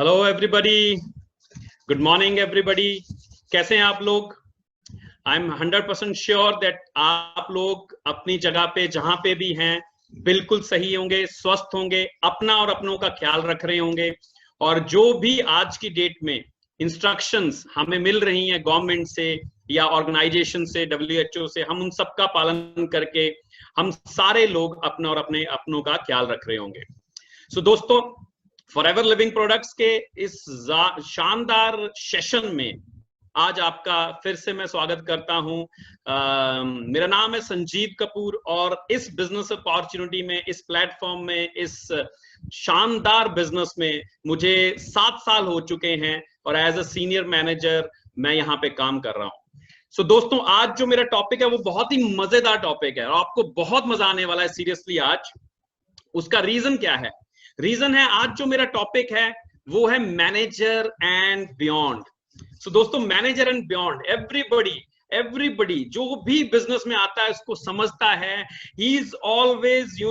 Hello everybody, good morning everybody. कैसे हैं आप लोग? आई एम 100% श्योर दैट आप लोग अपनी जगह पे जहां पे भी हैं बिल्कुल सही होंगे, स्वस्थ होंगे, अपना और अपनों का ख्याल रख रहे होंगे। और जो भी आज की डेट में इंस्ट्रक्शंस हमें मिल रही हैं गवर्नमेंट से या ऑर्गेनाइजेशन से, WHO से, हम उन सबका पालन करके हम सारे लोग अपना और अपने अपनों का ख्याल रख रहे होंगे। सो दोस्तों, फॉरएवर लिविंग प्रोडक्ट्स के इस शानदार सेशन में आज आपका फिर से मैं स्वागत करता हूं। मेरा नाम है संजीव कपूर और इस बिजनेस अपॉर्चुनिटी में, इस प्लेटफॉर्म में, इस शानदार बिजनेस में मुझे 7 साल हो चुके हैं और एज अ सीनियर मैनेजर मैं यहाँ पे काम कर रहा हूँ। सो दोस्तों, आज जो मेरा टॉपिक है वो बहुत ही मजेदार टॉपिक है और आपको बहुत मजा आने वाला है सीरियसली आज। उसका रीजन क्या है? रीजन है, आज जो मेरा टॉपिक है वो है मैनेजर एंड बियॉन्ड। सो दोस्तों, मैनेजर एंड बियॉन्ड, एवरीबडी जो भी बिजनेस में आता है उसको समझता है। He is always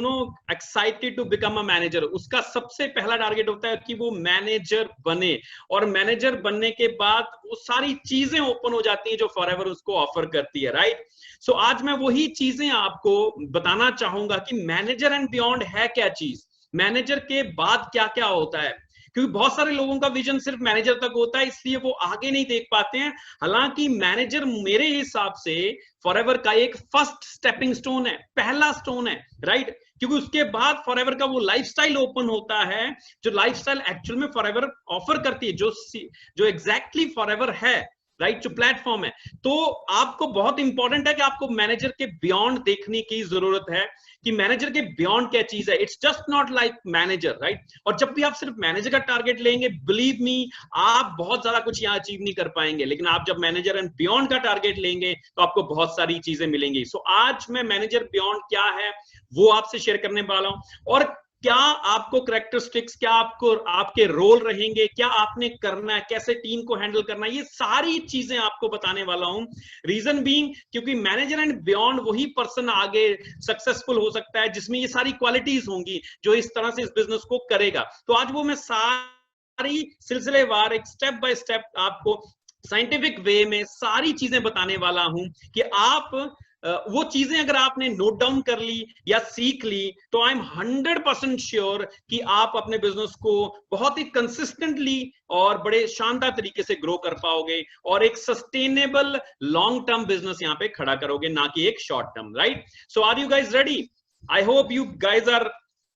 excited to become a manager. उसका सबसे पहला टारगेट होता है कि वो मैनेजर बने, और मैनेजर बनने के बाद वो सारी चीजें ओपन हो जाती हैं जो फॉरएवर उसको ऑफर करती है, राइट? सो आज मैं वही चीजें आपको बताना चाहूंगा कि मैनेजर एंड बियॉन्ड है क्या चीज, मैनेजर के बाद क्या क्या होता है। क्योंकि बहुत सारे लोगों का विजन सिर्फ मैनेजर तक होता है, इसलिए वो आगे नहीं देख पाते हैं। हालांकि मैनेजर मेरे हिसाब से फॉरएवर का एक फर्स्ट स्टेपिंग स्टोन है, पहला स्टोन है, राइट? क्योंकि उसके बाद फॉरएवर का वो लाइफस्टाइल ओपन होता है, जो लाइफस्टाइल एक्चुअल में फॉरएवर ऑफर करती है, जो एग्जैक्टली फॉरएवर है, राइट? जो प्लेटफॉर्म है। तो आपको बहुत इंपॉर्टेंट है कि आपको मैनेजर के बियॉन्ड देखने की जरूरत है कि मैनेजर के बियॉन्ड क्या चीज है। It's just not like manager, right? और जब भी आप सिर्फ मैनेजर का टारगेट लेंगे, बिलीव मी, आप बहुत ज्यादा कुछ यहाँ अचीव नहीं कर पाएंगे। लेकिन आप जब मैनेजर एंड बियॉन्ड का टारगेट लेंगे तो आपको बहुत सारी चीजें मिलेंगी। सो आज मैं मैनेजर बियॉन्ड क्या है वो आपसे शेयर करने वाला हूं, और क्या आपको कैरेक्टरिस्टिक्स, क्या आपको आपके रोल रहेंगे, क्या आपने करना है, कैसे टीम को हैंडल करना है, ये सारी चीजें आपको बताने वाला हूं। रीजन बीइंग, क्योंकि मैनेजर एंड बियॉन्ड वही पर्सन आगे सक्सेसफुल हो सकता है जिसमें ये सारी क्वालिटीज होंगी जो इस तरह से इस बिजनेस को करेगा। तो आज वो मैं सारी सिलसिलेवार, एक स्टेप बाय स्टेप आपको साइंटिफिक वे में सारी चीजें बताने वाला हूं कि आप वो चीजें अगर आपने नोट डाउन कर ली या सीख ली तो आई एम 100% श्योर कि आप अपने बिजनेस को बहुत ही कंसिस्टेंटली और बड़े शानदार तरीके से ग्रो कर पाओगे और एक सस्टेनेबल लॉन्ग टर्म बिजनेस यहाँ पे खड़ा करोगे, ना कि एक short term, right? So are you guys ready? I hope you guys are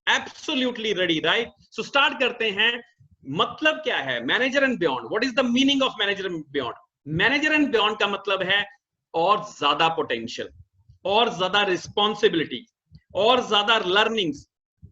absolutely ready, right? So start करते हैं। मतलब क्या है manager and beyond? What is the meaning of manager and beyond? Manager and beyond का मतलब है और ज्यादा पोटेंशियल, और ज्यादा रिस्पॉन्सिबिलिटी, और ज्यादा लर्निंग्स,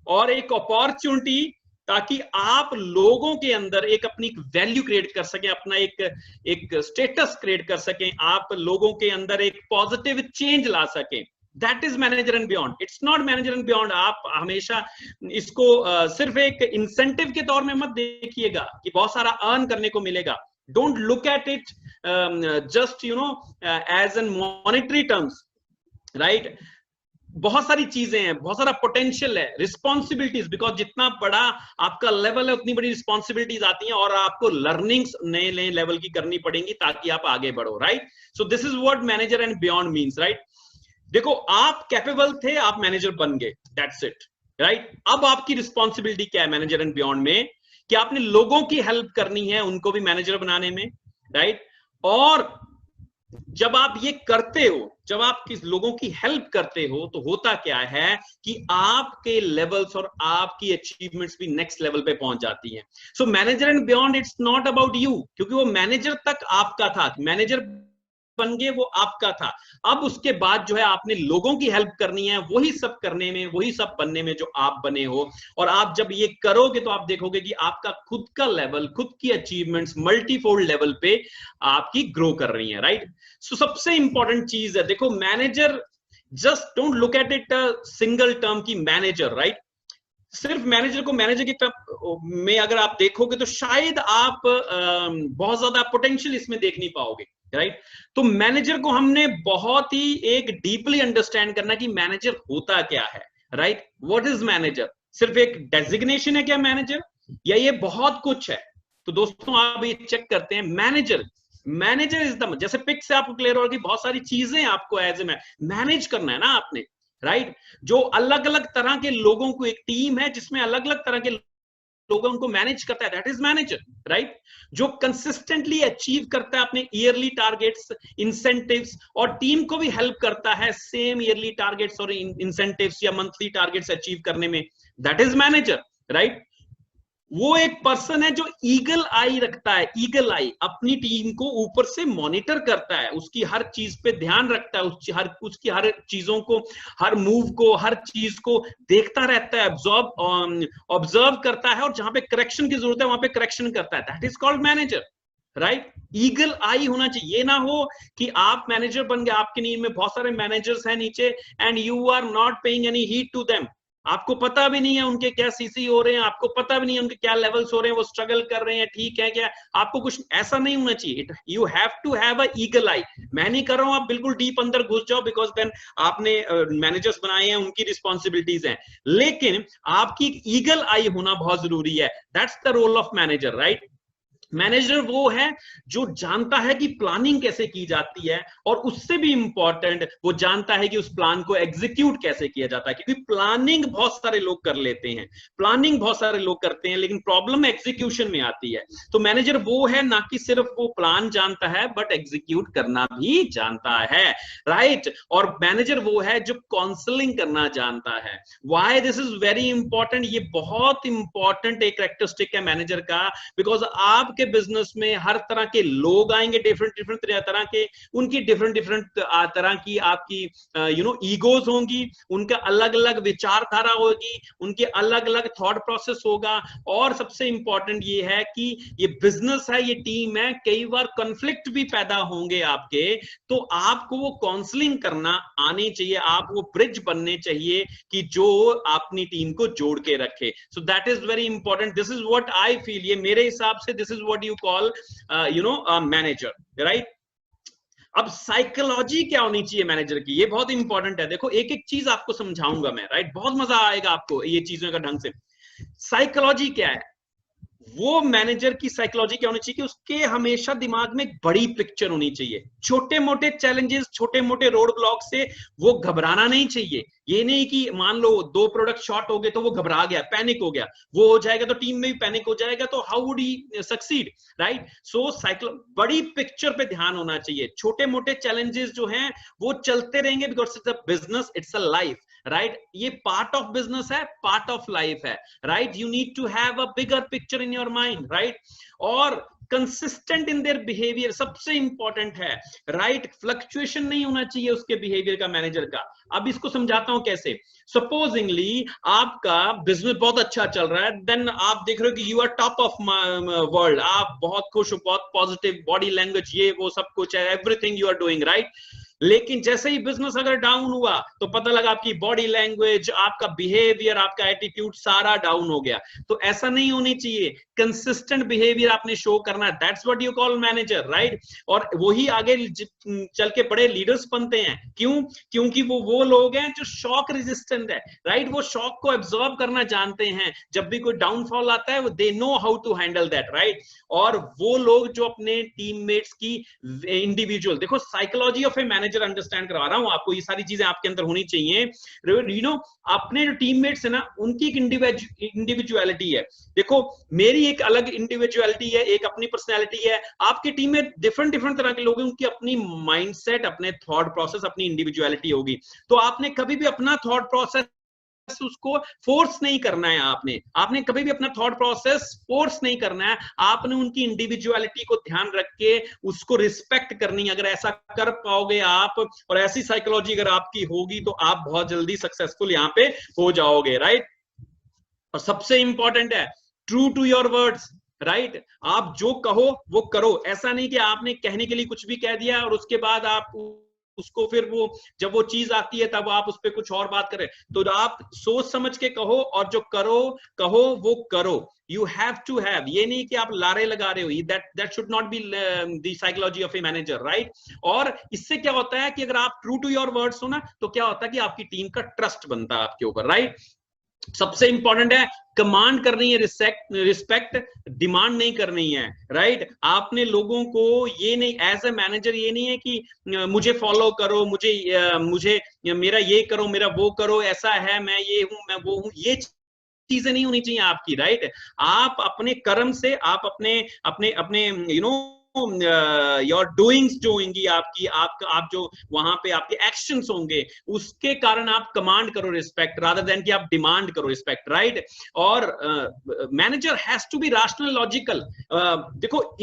और एक अपॉर्चुनिटी, ताकि आप लोगों के अंदर एक अपनी वैल्यू क्रिएट कर सकें, अपना एक स्टेटस क्रिएट कर सकें, आप लोगों के अंदर एक पॉजिटिव चेंज ला सकें। That is manager and beyond. It's not manager and beyond. आप हमेशा इसको सिर्फ एक इंसेंटिव के तौर में मत देखिएगा कि बहुत सारा अर्न करने को मिलेगा। Don't look at it just as in monetary terms, right? बहुत सारी चीजें हैं, बहुत सारा पोटेंशियल है, रिस्पॉन्सिबिलिटीज, बिकॉज जितना बड़ा आपका लेवल है उतनी बड़ी रिस्पॉन्सिबिलिटीज आती हैं और आपको लर्निंग्स नए नए लेवल की करनी पड़ेंगी ताकि आप आगे बढ़ो, right? So this is what manager and beyond means, right? देखो, आप कैपेबल थे, आप मैनेजर बन गए, दैट्स इट, राइट? अब आपकी रिस्पॉन्सिबिलिटी क्या है मैनेजर एंड बियॉन्ड में? कि आपने लोगों की हेल्प करनी है उनको भी मैनेजर बनाने में, राइट? और जब आप ये करते हो, जब आप किस लोगों की हेल्प करते हो, तो होता क्या है कि आपके लेवल्स और आपकी अचीवमेंट्स भी नेक्स्ट लेवल पे पहुंच जाती हैं। So manager and beyond, it's not about you, क्योंकि वो मैनेजर तक आपका था, मैनेजर बन गए, वो आपका था। अब उसके बाद जो है आपने लोगों की हेल्प करनी है, वही सब करने में, वही सब बनने में जो आप बने हो। और आप जब ये करोगे तो आप देखोगे कि आपका खुद का लेवल, खुद की अचीवमेंट्स मल्टीफोल्ड लेवल पे आपकी ग्रो कर रही है, राइट? सो सबसे इंपॉर्टेंट चीज है, देखो, manager, just don't look at it single term की मैनेजर, राइट? सिर्फ मैनेजर को मैनेजर की तरफ में अगर आप देखोगे तो शायद आप बहुत ज्यादा पोटेंशियल इसमें देख नहीं पाओगे, राइट? तो मैनेजर को हमने बहुत ही एक डीपली अंडरस्टैंड करना कि मैनेजर होता क्या है, राइट? What is manager? सिर्फ एक डेजिग्नेशन है क्या मैनेजर, या ये बहुत कुछ है? तो दोस्तों आप ये चेक करते हैं, मैनेजर इज द, जैसे पिक से आपको क्लियर होगा कि बहुत सारी चीजें आपको एज ए मैनेज करना है ना आपने, राइट। जो अलग अलग तरह के लोगों को, एक टीम है जिसमें अलग अलग तरह के लोग उनको मैनेज करता है, दैट इज मैनेजर, राइट। जो कंसिस्टेंटली अचीव करता है अपने ईयरली टारगेट्स, इंसेंटिव्स, और टीम को भी हेल्प करता है सेम ईयरली टारगेट्स और इंसेंटिव्स या मंथली टारगेट्स अचीव करने में, दैट इज मैनेजर, राइट। वो एक पर्सन है जो ईगल आई रखता है, ईगल आई, अपनी टीम को ऊपर से मॉनिटर करता है, उसकी हर चीज पे ध्यान रखता है, उसकी हर चीजों को, हर मूव को, हर चीज को देखता रहता है, ऑब्जर्व करता है, और जहां पे करेक्शन की जरूरत है वहां पे करेक्शन करता है, that is called manager, right. Eagle eye होना चाहिए। ये ना हो कि आप मैनेजर बन गए, आपके नीड में बहुत सारे मैनेजर्स हैं नीचे, and you are not paying any heed to them, आपको पता भी नहीं है उनके क्या सीसी हो रहे हैं, आपको पता भी नहीं है उनके क्या लेवल्स हो रहे हैं, वो स्ट्रगल कर रहे हैं, ठीक है क्या, आपको कुछ ऐसा नहीं होना चाहिए। You have to have a eagle eye. मैं नहीं कर रहा हूं आप बिल्कुल डीप अंदर घुस जाओ, बिकॉज देन आपने मैनेजर्स बनाए हैं, उनकी रिस्पॉन्सिबिलिटीज हैं, लेकिन आपकी ईगल आई होना बहुत जरूरी है, that's the role of manager, right. Manager वो है जो जानता है कि प्लानिंग कैसे की जाती है, और उससे भी इंपॉर्टेंट वो जानता है कि उस प्लान को एग्जीक्यूट कैसे किया जाता है, क्योंकि प्लानिंग बहुत सारे लोग कर लेते हैं, प्लानिंग बहुत सारे लोग करते हैं, लेकिन प्रॉब्लम एग्जीक्यूशन में आती है। तो मैनेजर वो है ना कि सिर्फ वो प्लान जानता है, बट एग्जीक्यूट करना भी जानता है, राइट। और मैनेजर वो है जो काउंसलिंग करना जानता है। Why this is very important, ये बहुत इंपॉर्टेंट एक कैरेक्टरिस्टिक है मैनेजर का, बिकॉज आपके बिजनेस में हर तरह के लोग आएंगे, डिफरेंट डिफरेंट तरह के, उनकी डिफरेंट डिफरेंट तरह की आपकी ईगोज होंगी, उनका अलग अलग विचारधारा होगी, उनके अलग अलग थॉट प्रोसेस होगा, और सबसे इंपॉर्टेंट ये है कि ये बिजनेस है, ये टीम है, कई बार कॉन्फ्लिक्ट भी पैदा होंगे आपके, तो आपको वो काउंसलिंग करना आनी चाहिए, आप वो ब्रिज बनने चाहिए कि जो अपनी टीम को जोड़ के रखे। So that is very important, this is what I feel, ये मेरे हिसाब से this is what you call manager, right। अब साइकोलॉजी क्या होनी चाहिए मैनेजर की, ये बहुत इंपॉर्टेंट है। देखो एक एक चीज आपको समझाऊंगा मैं, राइट, बहुत मजा आएगा आपको ये चीजों का ढंग से। साइकोलॉजी क्या है, वो मैनेजर की साइकोलॉजी क्या होनी चाहिए कि उसके हमेशा दिमाग में एक बड़ी पिक्चर होनी चाहिए, छोटे मोटे चैलेंजेस, छोटे मोटे रोड ब्लॉक से वो घबराना नहीं चाहिए। ये नहीं कि मान लो 2 प्रोडक्ट शॉर्ट हो गए तो वो घबरा गया, पैनिक हो गया, वो हो जाएगा तो टीम में भी पैनिक हो जाएगा, तो how would he succeed, right. So बड़ी पिक्चर पे ध्यान होना चाहिए, छोटे मोटे चैलेंजेस जो हैं वो चलते रहेंगे, because it's a business, it's a life, right. ये पार्ट ऑफ बिजनेस है, पार्ट ऑफ लाइफ है, right. You need to have a bigger picture in your mind, right. और कंसिस्टेंट इन देयर बिहेवियर सबसे इंपॉर्टेंट है, right. Fluctuation नहीं होना चाहिए उसके बिहेवियर का, मैनेजर का। अब इसको समझाता हूं कैसे। सपोजिंगली आपका बिजनेस बहुत अच्छा चल रहा है, देन आप देख रहे हो कि you are top of world, आप बहुत खुश हो, बहुत पॉजिटिव, बॉडी लैंग्वेज, ये वो सब कुछ है, everything you are doing right. लेकिन जैसे ही बिजनेस अगर डाउन हुआ तो पता लगा आपकी बॉडी लैंग्वेज, आपका बिहेवियर, आपका एटीट्यूड सारा डाउन हो गया। तो ऐसा नहीं होनी चाहिए, कंसिस्टेंट बिहेवियर आपने शो करना है, that's what you call manager, right. और वही आगे चल के बड़े लीडर्स बनते हैं, क्यों? क्योंकि वो लोग हैं जो शॉक रेजिस्टेंट है, राइट। वो शॉक को एब्जॉर्ब करना जानते हैं, जब भी कोई डाउनफॉल आता है they know how to handle that, right. और वो लोग जो अपने टीममेट्स की इंडिविजुअल, देखो psychology of a manager understand करवा रहा हूं आपको, ये सारी चीजें आपके अंदर होनी चाहिए। यू नो अपने जो टीममेट्स है ना, उनकी एक इंडिविजुअलिटी है। देखो मेरी एक अलग इंडिविजुअलिटी है, एक अपनी पर्सनैलिटी है, आपकी टीम में डिफरेंट डिफरेंट तरह के लोग हैं, उनकी अपनी माइंडसेट, अपने थॉट प्रोसेस, अपनी इंडिविजुअलिटी होगी। तो आपने कभी भी अपना थॉट प्रोसेस उसको फोर्स नहीं करना है, आपने कभी भी अपना थॉट प्रोसेस फोर्स नहीं करना है, आपने उनकी इंडिविजुअलिटी को ध्यान रख के उसको रिस्पेक्ट करनी है। अगर ऐसा कर पाओगे आप, और ऐसी साइकोलॉजी अगर आपकी होगी, तो आप बहुत जल्दी सक्सेसफुल यहां पे हो जाओगे, राइट। और सबसे इंपॉर्टेंट है true to your words, right. आप जो कहो वो करो, ऐसा नहीं कि आपने कहने के लिए कुछ भी कह दिया और उसके बाद आप उसको फिर वो जब वो चीज आती है तब आप उस पर कुछ और बात करें। तो आप सोच समझ के कहो, और जो कहो वो करो। यू हैव टू हैव, ये नहीं कि आप लारे लगा रहे हो, that should not be the psychology of a manager, right. और इससे क्या होता है कि अगर आप ट्रू टू योर वर्ड्स हो ना, तो क्या होता है कि आपकी टीम का ट्रस्ट बनता है आपके ऊपर, राइट। सबसे इंपॉर्टेंट है कमांड करनी है, रिस्पेक्ट डिमांड नहीं करनी है, राइट। आपने लोगों को ये नहीं, एज ए मैनेजर ये नहीं है कि मुझे फॉलो करो, मुझे मेरा ये करो, मेरा वो करो, ऐसा है, मैं ये हूं, मैं वो हूं, ये चीजें नहीं होनी चाहिए आपकी, राइट। आप अपने कर्म से, आप अपने अपने अपने योर डूइंग्स जो होंगी आपकी, आप जो वहां पे आपके एक्शंस होंगे, उसके कारण आप कमांड करो रिस्पेक्ट, रादर देन कि आप डिमांड करो रिस्पेक्ट, राइट। और manager has to be rational, logical. देखो,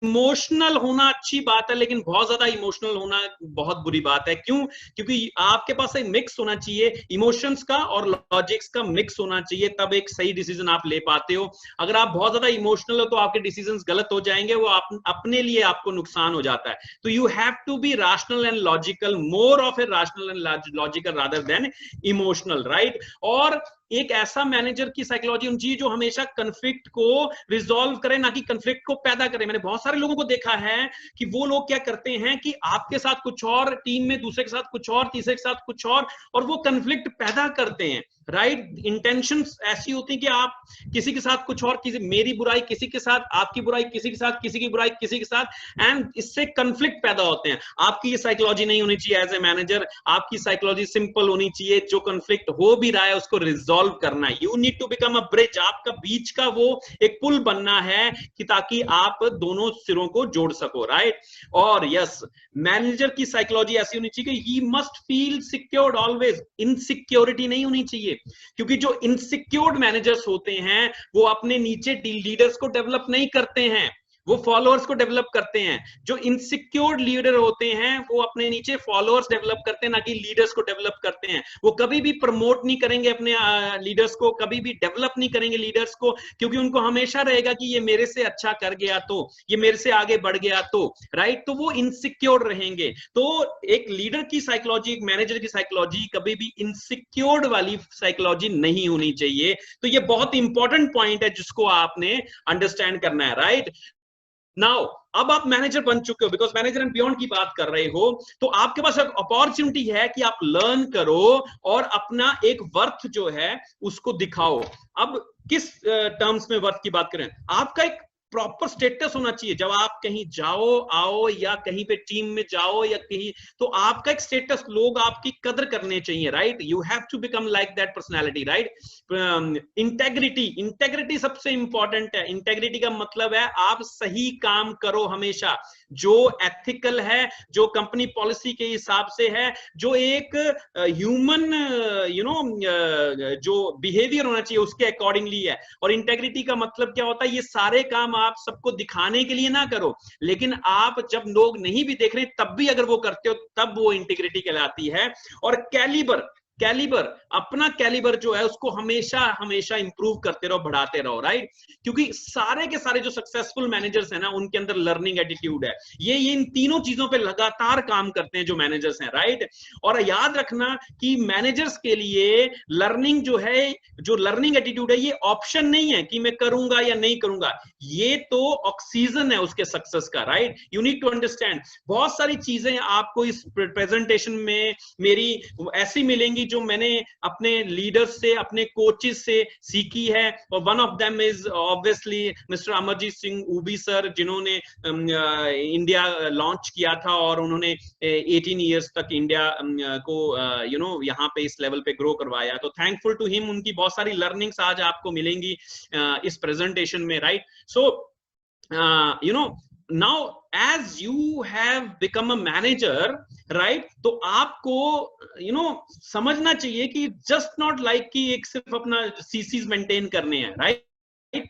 इमोशनल होना अच्छी बात है, लेकिन बहुत ज्यादा इमोशनल होना बहुत बुरी बात है। क्यों? क्योंकि आपके पास एक मिक्स होना चाहिए, इमोशंस का और लॉजिक्स का मिक्स होना चाहिए, तब एक सही डिसीजन आप ले पाते हो। अगर आप बहुत ज्यादा इमोशनल हो तो आपके डिसीजंस गलत हो जाएंगे, वो अपने लिए आपको नुकसान हो जाता है। तो you have to be rational and logical, more of a rational and logical rather than emotional, right. और एक ऐसा मैनेजर की साइकोलॉजी होनी चाहिए जो हमेशा कन्फ्लिक्ट को रिजॉल्व करे, ना कि कन्फ्लिक्ट को पैदा करे। मैंने बहुत सारे लोगों को देखा है कि वो लोग क्या करते हैं कि आपके साथ कुछ और, टीम में दूसरे के साथ कुछ और, तीसरे के साथ कुछ और वो कन्फ्लिक्ट पैदा करते हैं, राइट। इंटेंशंस ऐसी होती है कि आप किसी के साथ कुछ और, मेरी बुराई किसी के साथ, आपकी बुराई किसी के साथ, किसी की बुराई किसी के साथ, एंड इससे कन्फ्लिक्ट पैदा होते हैं। आपकी ये साइकोलॉजी नहीं होनी चाहिए एज ए मैनेजर। आपकी साइकोलॉजी सिंपल होनी चाहिए, जो कन्फ्लिक्ट हो भी रहा है उसको रिजॉल्व करना है। You need to become a bridge, आपका बीच का वो एक पुल बनना है कि ताकि आप दोनों सिरों को जोड़ सको, राइट। और यस, मैनेजर की साइकोलॉजी ऐसी होनी चाहिए कि he must feel secured always, insecurity नहीं होनी चाहिए। क्योंकि जो इनसिक्योर्ड मैनेजर्स होते हैं वो अपने नीचे लीडर्स को डेवलप नहीं करते हैं, वो फॉलोअर्स को डेवलप करते हैं। जो इनसिक्योर्ड लीडर होते हैं वो अपने नीचे फॉलोअर्स डेवलप करते हैं, ना कि लीडर्स को डेवलप करते हैं। वो कभी भी प्रमोट नहीं करेंगे अपने लीडर्स को, कभी भी डेवलप नहीं करेंगे लीडर्स को, क्योंकि उनको हमेशा रहेगा कि ये मेरे से अच्छा कर गया तो, ये मेरे से आगे बढ़ गया तो, राइट। तो वो इनसिक्योर्ड रहेंगे। तो एक लीडर की साइकोलॉजी, एक मैनेजर की साइकोलॉजी कभी भी इनसिक्योर्ड वाली साइकोलॉजी नहीं होनी चाहिए। तो ये बहुत इंपॉर्टेंट पॉइंट है जिसको आपने अंडरस्टैंड करना है, राइट। नाउ अब आप मैनेजर बन चुके हो, बिकॉज मैनेजर एंड बियॉन्ड की बात कर रहे हो, तो आपके पास एक अपॉर्चुनिटी है कि आप लर्न करो और अपना एक वर्थ जो है उसको दिखाओ। अब किस टर्म्स में वर्थ की बात करें, आपका एक प्रॉपर स्टेटस होना चाहिए। जब आप कहीं जाओ आओ या कहीं पे टीम में जाओ या कहीं, तो आपका एक स्टेटस, लोग आपकी कदर करने चाहिए, right. You have to become like that personality, right. Integrity सबसे इंपॉर्टेंट है। इंटेग्रिटी का मतलब है आप सही काम करो हमेशा, जो एथिकल है, जो कंपनी पॉलिसी के हिसाब से है, जो एक ह्यूमन जो बिहेवियर होना चाहिए उसके अकॉर्डिंगली है। और इंटेग्रिटी का मतलब क्या होता है, ये सारे काम आप सबको दिखाने के लिए ना करो, लेकिन आप जब लोग नहीं भी देख रहे तब भी अगर वो करते हो तब वो इंटीग्रिटी कहलाती है। और कैलिबर, अपना कैलिबर जो है उसको हमेशा हमेशा इंप्रूव करते रहो, बढ़ाते रहो, राइट। क्योंकि सारे के सारे जो सक्सेसफुल मैनेजर्स हैं ना, उनके अंदर लर्निंग एटीट्यूड है। ये इन तीनों चीजों पे लगातार काम करते हैं जो मैनेजर्स हैं, राइट। और याद रखना कि मैनेजर्स के लिए लर्निंग जो है, जो लर्निंग एटीट्यूड है, ये ऑप्शन नहीं है कि मैं करूंगा या नहीं करूंगा, ये तो ऑक्सीजन है उसके सक्सेस का, right. You need to understand. बहुत सारी चीजें आपको इस प्रेजेंटेशन में मेरी ऐसी मिलेंगी जो मैंने अपने लीडर्स से, अपने कोचेस से सीखी है। और one of them is obviously mister Amarjeet Singh ऊबी सर, जिन्होंने इंडिया लॉन्च किया था और उन्होंने 18 इयर्स तक इंडिया को यहाँ पे इस लेवल पे ग्रो करवाया। तो थैंकफुल टू हिम, उनकी बहुत सारी लर्निंग्स आज आपको मिलेंगी इस प्रेजेंटेशन में, right. So now as you have become a manager, right, तो आपको समझना चाहिए कि just not like कि एक सिर्फ अपना CCs मेंटेन करने हैं, right।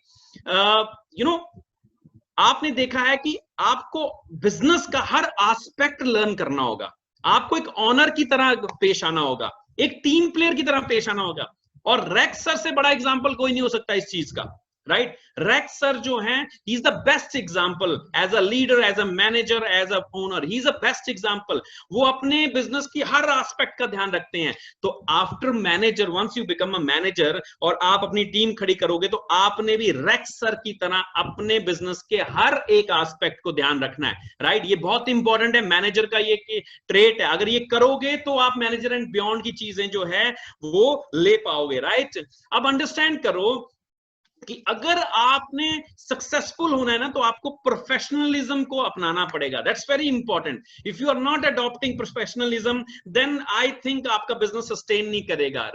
आपने देखा है कि आपको बिजनेस का हर एस्पेक्ट लर्न करना होगा, आपको एक ऑनर की तरह पेश आना होगा, एक टीम प्लेयर की तरह पेश आना होगा। और रेक्स सर से बड़ा एग्जांपल कोई नहीं हो सकता इस चीज का, राइट। रेक्स सर जो हैं, he is the best example as a leader, as a manager, as a owner, he is a best example. वो अपने बिजनेस की हर एस्पेक्ट का ध्यान रखते हैं। तो after manager, once you become a manager और आप अपनी टीम खड़ी करोगे, तो आपने भी रेक्स सर की तरह अपने बिजनेस के हर एक एस्पेक्ट को ध्यान रखना है, राइट। ये बहुत इंपॉर्टेंट है, मैनेजर का ये ट्रेट है। अगर ये करोगे तो आप मैनेजर एंड बियॉन्ड की चीजें जो है वो ले पाओगे, राइट। अब अंडरस्टैंड करो कि अगर आपने सक्सेसफुल होना है ना तो आपको प्रोफेशनलिज्म को अपनाना पड़ेगा। That's very important. If you are not adopting professionalism then I think आपका बिजनेस सस्टेन नहीं करेगा।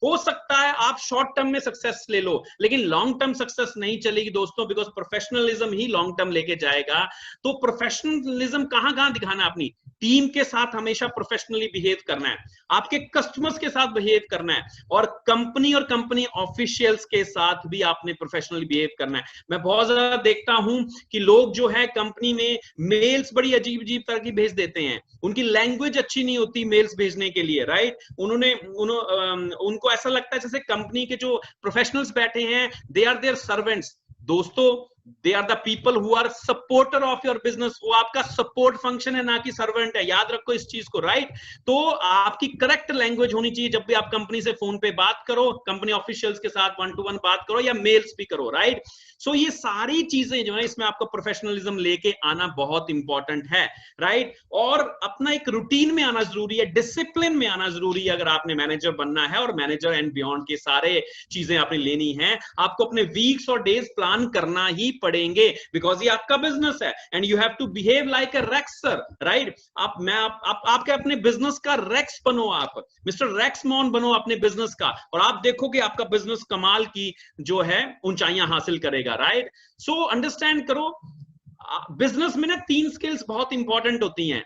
हो सकता है आप शॉर्ट टर्म में सक्सेस ले लो, लेकिन लॉन्ग टर्म सक्सेस नहीं चलेगी दोस्तों, because professionalism he long term लेके जाएगा। तो प्रोफेशनलिज्म कहां कहां दिखाना है? अपनी टीम के साथ हमेशा प्रोफेशनली बिहेव करना है, आपके कस्टमर्स के साथ बिहेव करना है, और कंपनी ऑफिशियल्स के साथ भी आपने प्रोफेशनली बिहेव करना है। मैं बहुत ज्यादा देखता हूं कि लोग जो है कंपनी में मेल्स बड़ी अजीब अजीब तरह की भेज देते हैं, उनकी लैंग्वेज अच्छी नहीं होती मेल्स भेजने के लिए, राइट? उनको ऐसा लगता है जैसे कंपनी के जो प्रोफेशनल्स बैठे हैं दे आर देयर सर्वेंट्स। दोस्तों, they are the people who are supporter of your business. वो आपका सपोर्ट फंक्शन है, ना कि सर्वेंट है। याद रखो इस चीज को, राइट? तो आपकी करेक्ट लैंग्वेज होनी चाहिए जब भी आप कंपनी से फोन पे बात करो, कंपनी ऑफिशियल्स के साथ 1 to 1 बात करो या मेल्स भी करो, राइट? सो ये सारी चीजें जो है इसमें आपका प्रोफेशनलिज्म लेके आना बहुत इंपॉर्टेंट है, राइट? और अपना एक रूटीन में आना जरूरी है, डिसिप्लिन में आना जरूरी है अगर आपने मैनेजर बनना है, और मैनेजर एंड बियॉन्ड के सारे चीजें आपने लेनी है। आपको अपने वीक्स और डेज प्लान करना ही पड़ेंगे, बिकॉज ये आपका बिजनेस है and you have to behave like a wrecker, right? आपके अपने बिजनेस का रेक्स बनो, आप मिस्टर रेक्समॉन बनो अपने बिजनेस का, और आप देखोगे आपका बिजनेस कमाल की जो है ऊंचाइयां हासिल करेगा, राइट? सो अंडरस्टैंड करो, बिजनेस में ना 3 स्किल्स बहुत इंपॉर्टेंट होती हैं,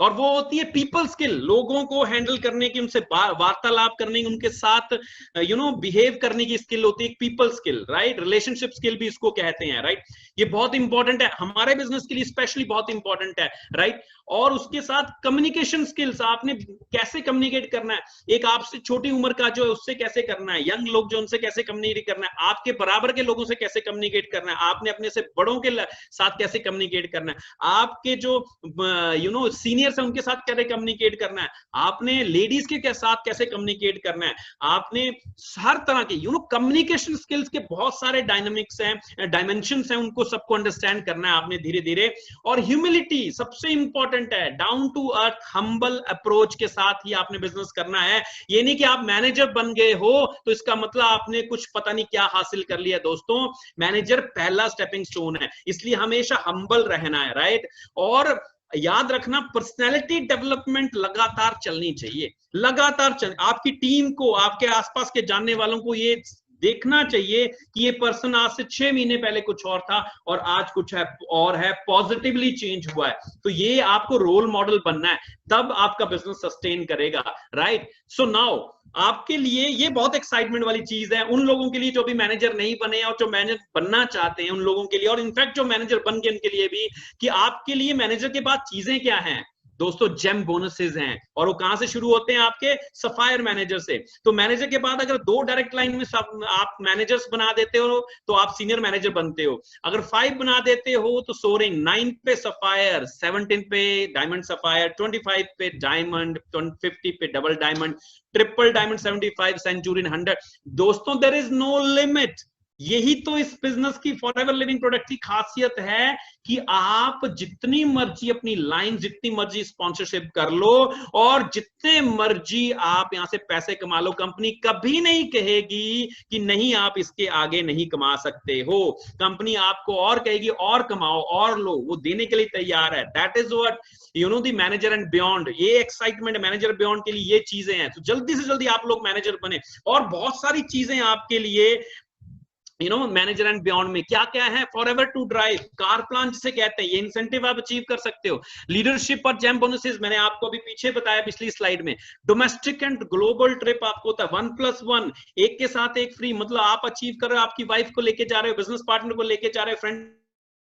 और वो होती है पीपल स्किल, लोगों को हैंडल करने की, उनसे वार्तालाप करने की, उनके साथ बिहेव करने की स्किल होती है people skill, right? Relationship skill भी इसको कहते हैं, राइट? ये बहुत इंपॉर्टेंट है हमारे बिजनेस के लिए, स्पेशली बहुत इंपॉर्टेंट है, राइट? और उसके साथ कम्युनिकेशन स्किल्स, आपने कैसे कम्युनिकेट करना है, एक आपसे छोटी उम्र का जो है उससे कैसे करना है, यंग लोग जो उनसे कैसे कम्युनिकेट करना है, आपके बराबर के लोगों से कैसे कम्युनिकेट करना है, आपने अपने से बड़ों के साथ कैसे कम्युनिकेट करना है, आपके जो सीनियर से उनके साथ कैसे कम्युनिकेट करना है, आपने लेडीज के साथ कैसे कम्युनिकेट करना है, आपने हर तरह के कम्युनिकेशन स्किल्स के बहुत सारे डायनामिक्स हैं, डायमेंशंस हैं, उनको सबको अंडरस्टैंड करना है आपने धीरे धीरे। और ह्यूमिलिटी सबसे इंपॉर्टेंट है, down to earth humble approach के साथ ही आपने बिजनेस करना है। ये नहीं कि आप मैनेजर बन गए हो तो इसका मतलब आपने कुछ पता नहीं क्या हासिल कर लिया। दोस्तों, मैनेजर पहला स्टेपिंग स्टोन है, इसलिए हमेशा हम्बल रहना है, राइट? और याद रखना, पर्सनैलिटी डेवलपमेंट लगातार चलनी चाहिए, लगातार आपकी टीम को, आपके आसपास के जानने वालों को ये देखना चाहिए कि ये पर्सन आज से 6 महीने पहले कुछ और था और आज कुछ है और है, पॉजिटिवली चेंज हुआ है। तो ये आपको रोल मॉडल बनना है, तब आपका बिजनेस सस्टेन करेगा, राइट? सो नाउ आपके लिए ये बहुत एक्साइटमेंट वाली चीज है, उन लोगों के लिए जो भी मैनेजर नहीं बने और जो मैनेजर बनना चाहते हैं उन लोगों के लिए, और इनफैक्ट जो मैनेजर बन गए उनके लिए भी, कि आपके लिए मैनेजर के बाद चीजें क्या हैं। दोस्तों, जेम बोनसेस हैं, और वो कहां से शुरू होते हैं? आपके सफायर मैनेजर से। तो मैनेजर के बाद अगर 2 डायरेक्ट लाइन में आप मैनेजर्स बना देते हो तो आप सीनियर मैनेजर बनते हो। अगर 5 बना देते हो तो सोरिंग, 9 पे सफायर, 17 पे डायमंड सफायर, 25 पे डायमंड, 50 पे double diamond, triple diamond, 75 Centurion, 100। दोस्तों, देयर इज नो लिमिट। यही तो इस बिजनेस की फॉरएवर लिविंग प्रोडक्ट की खासियत है कि आप जितनी मर्जी अपनी लाइन, जितनी मर्जी स्पॉन्सरशिप कर लो और जितने मर्जी आप यहां से पैसे कमा लो, कंपनी कभी नहीं कहेगी कि नहीं आप इसके आगे नहीं कमा सकते हो। कंपनी आपको और कहेगी और कमाओ और लो, वो देने के लिए तैयार है। That is what the manager and beyond. ये एक्साइटमेंट मैनेजर बियॉन्ड के लिए, ये चीजें हैं। तो जल्दी से जल्दी आप लोग मैनेजर बने, और बहुत सारी चीजें आपके लिए मैनेजर एंड बियॉन्ड में क्या क्या है। Forever to drive, car plan जिसे कहते हैं, ये इंसेंटिव आप अचीव कर सकते हो। लीडरशिप और जेम बोनसेस मैंने आपको अभी पीछे बताया पिछली स्लाइड में। डोमेस्टिक एंड ग्लोबल ट्रिप आपको होता है 1+1, एक के साथ एक फ्री। मतलब आप अचीव कर रहे हो, आपकी वाइफ को लेके जा रहे हो, बिजनेस पार्टनर को लेके जा रहे हो, फ्रेंड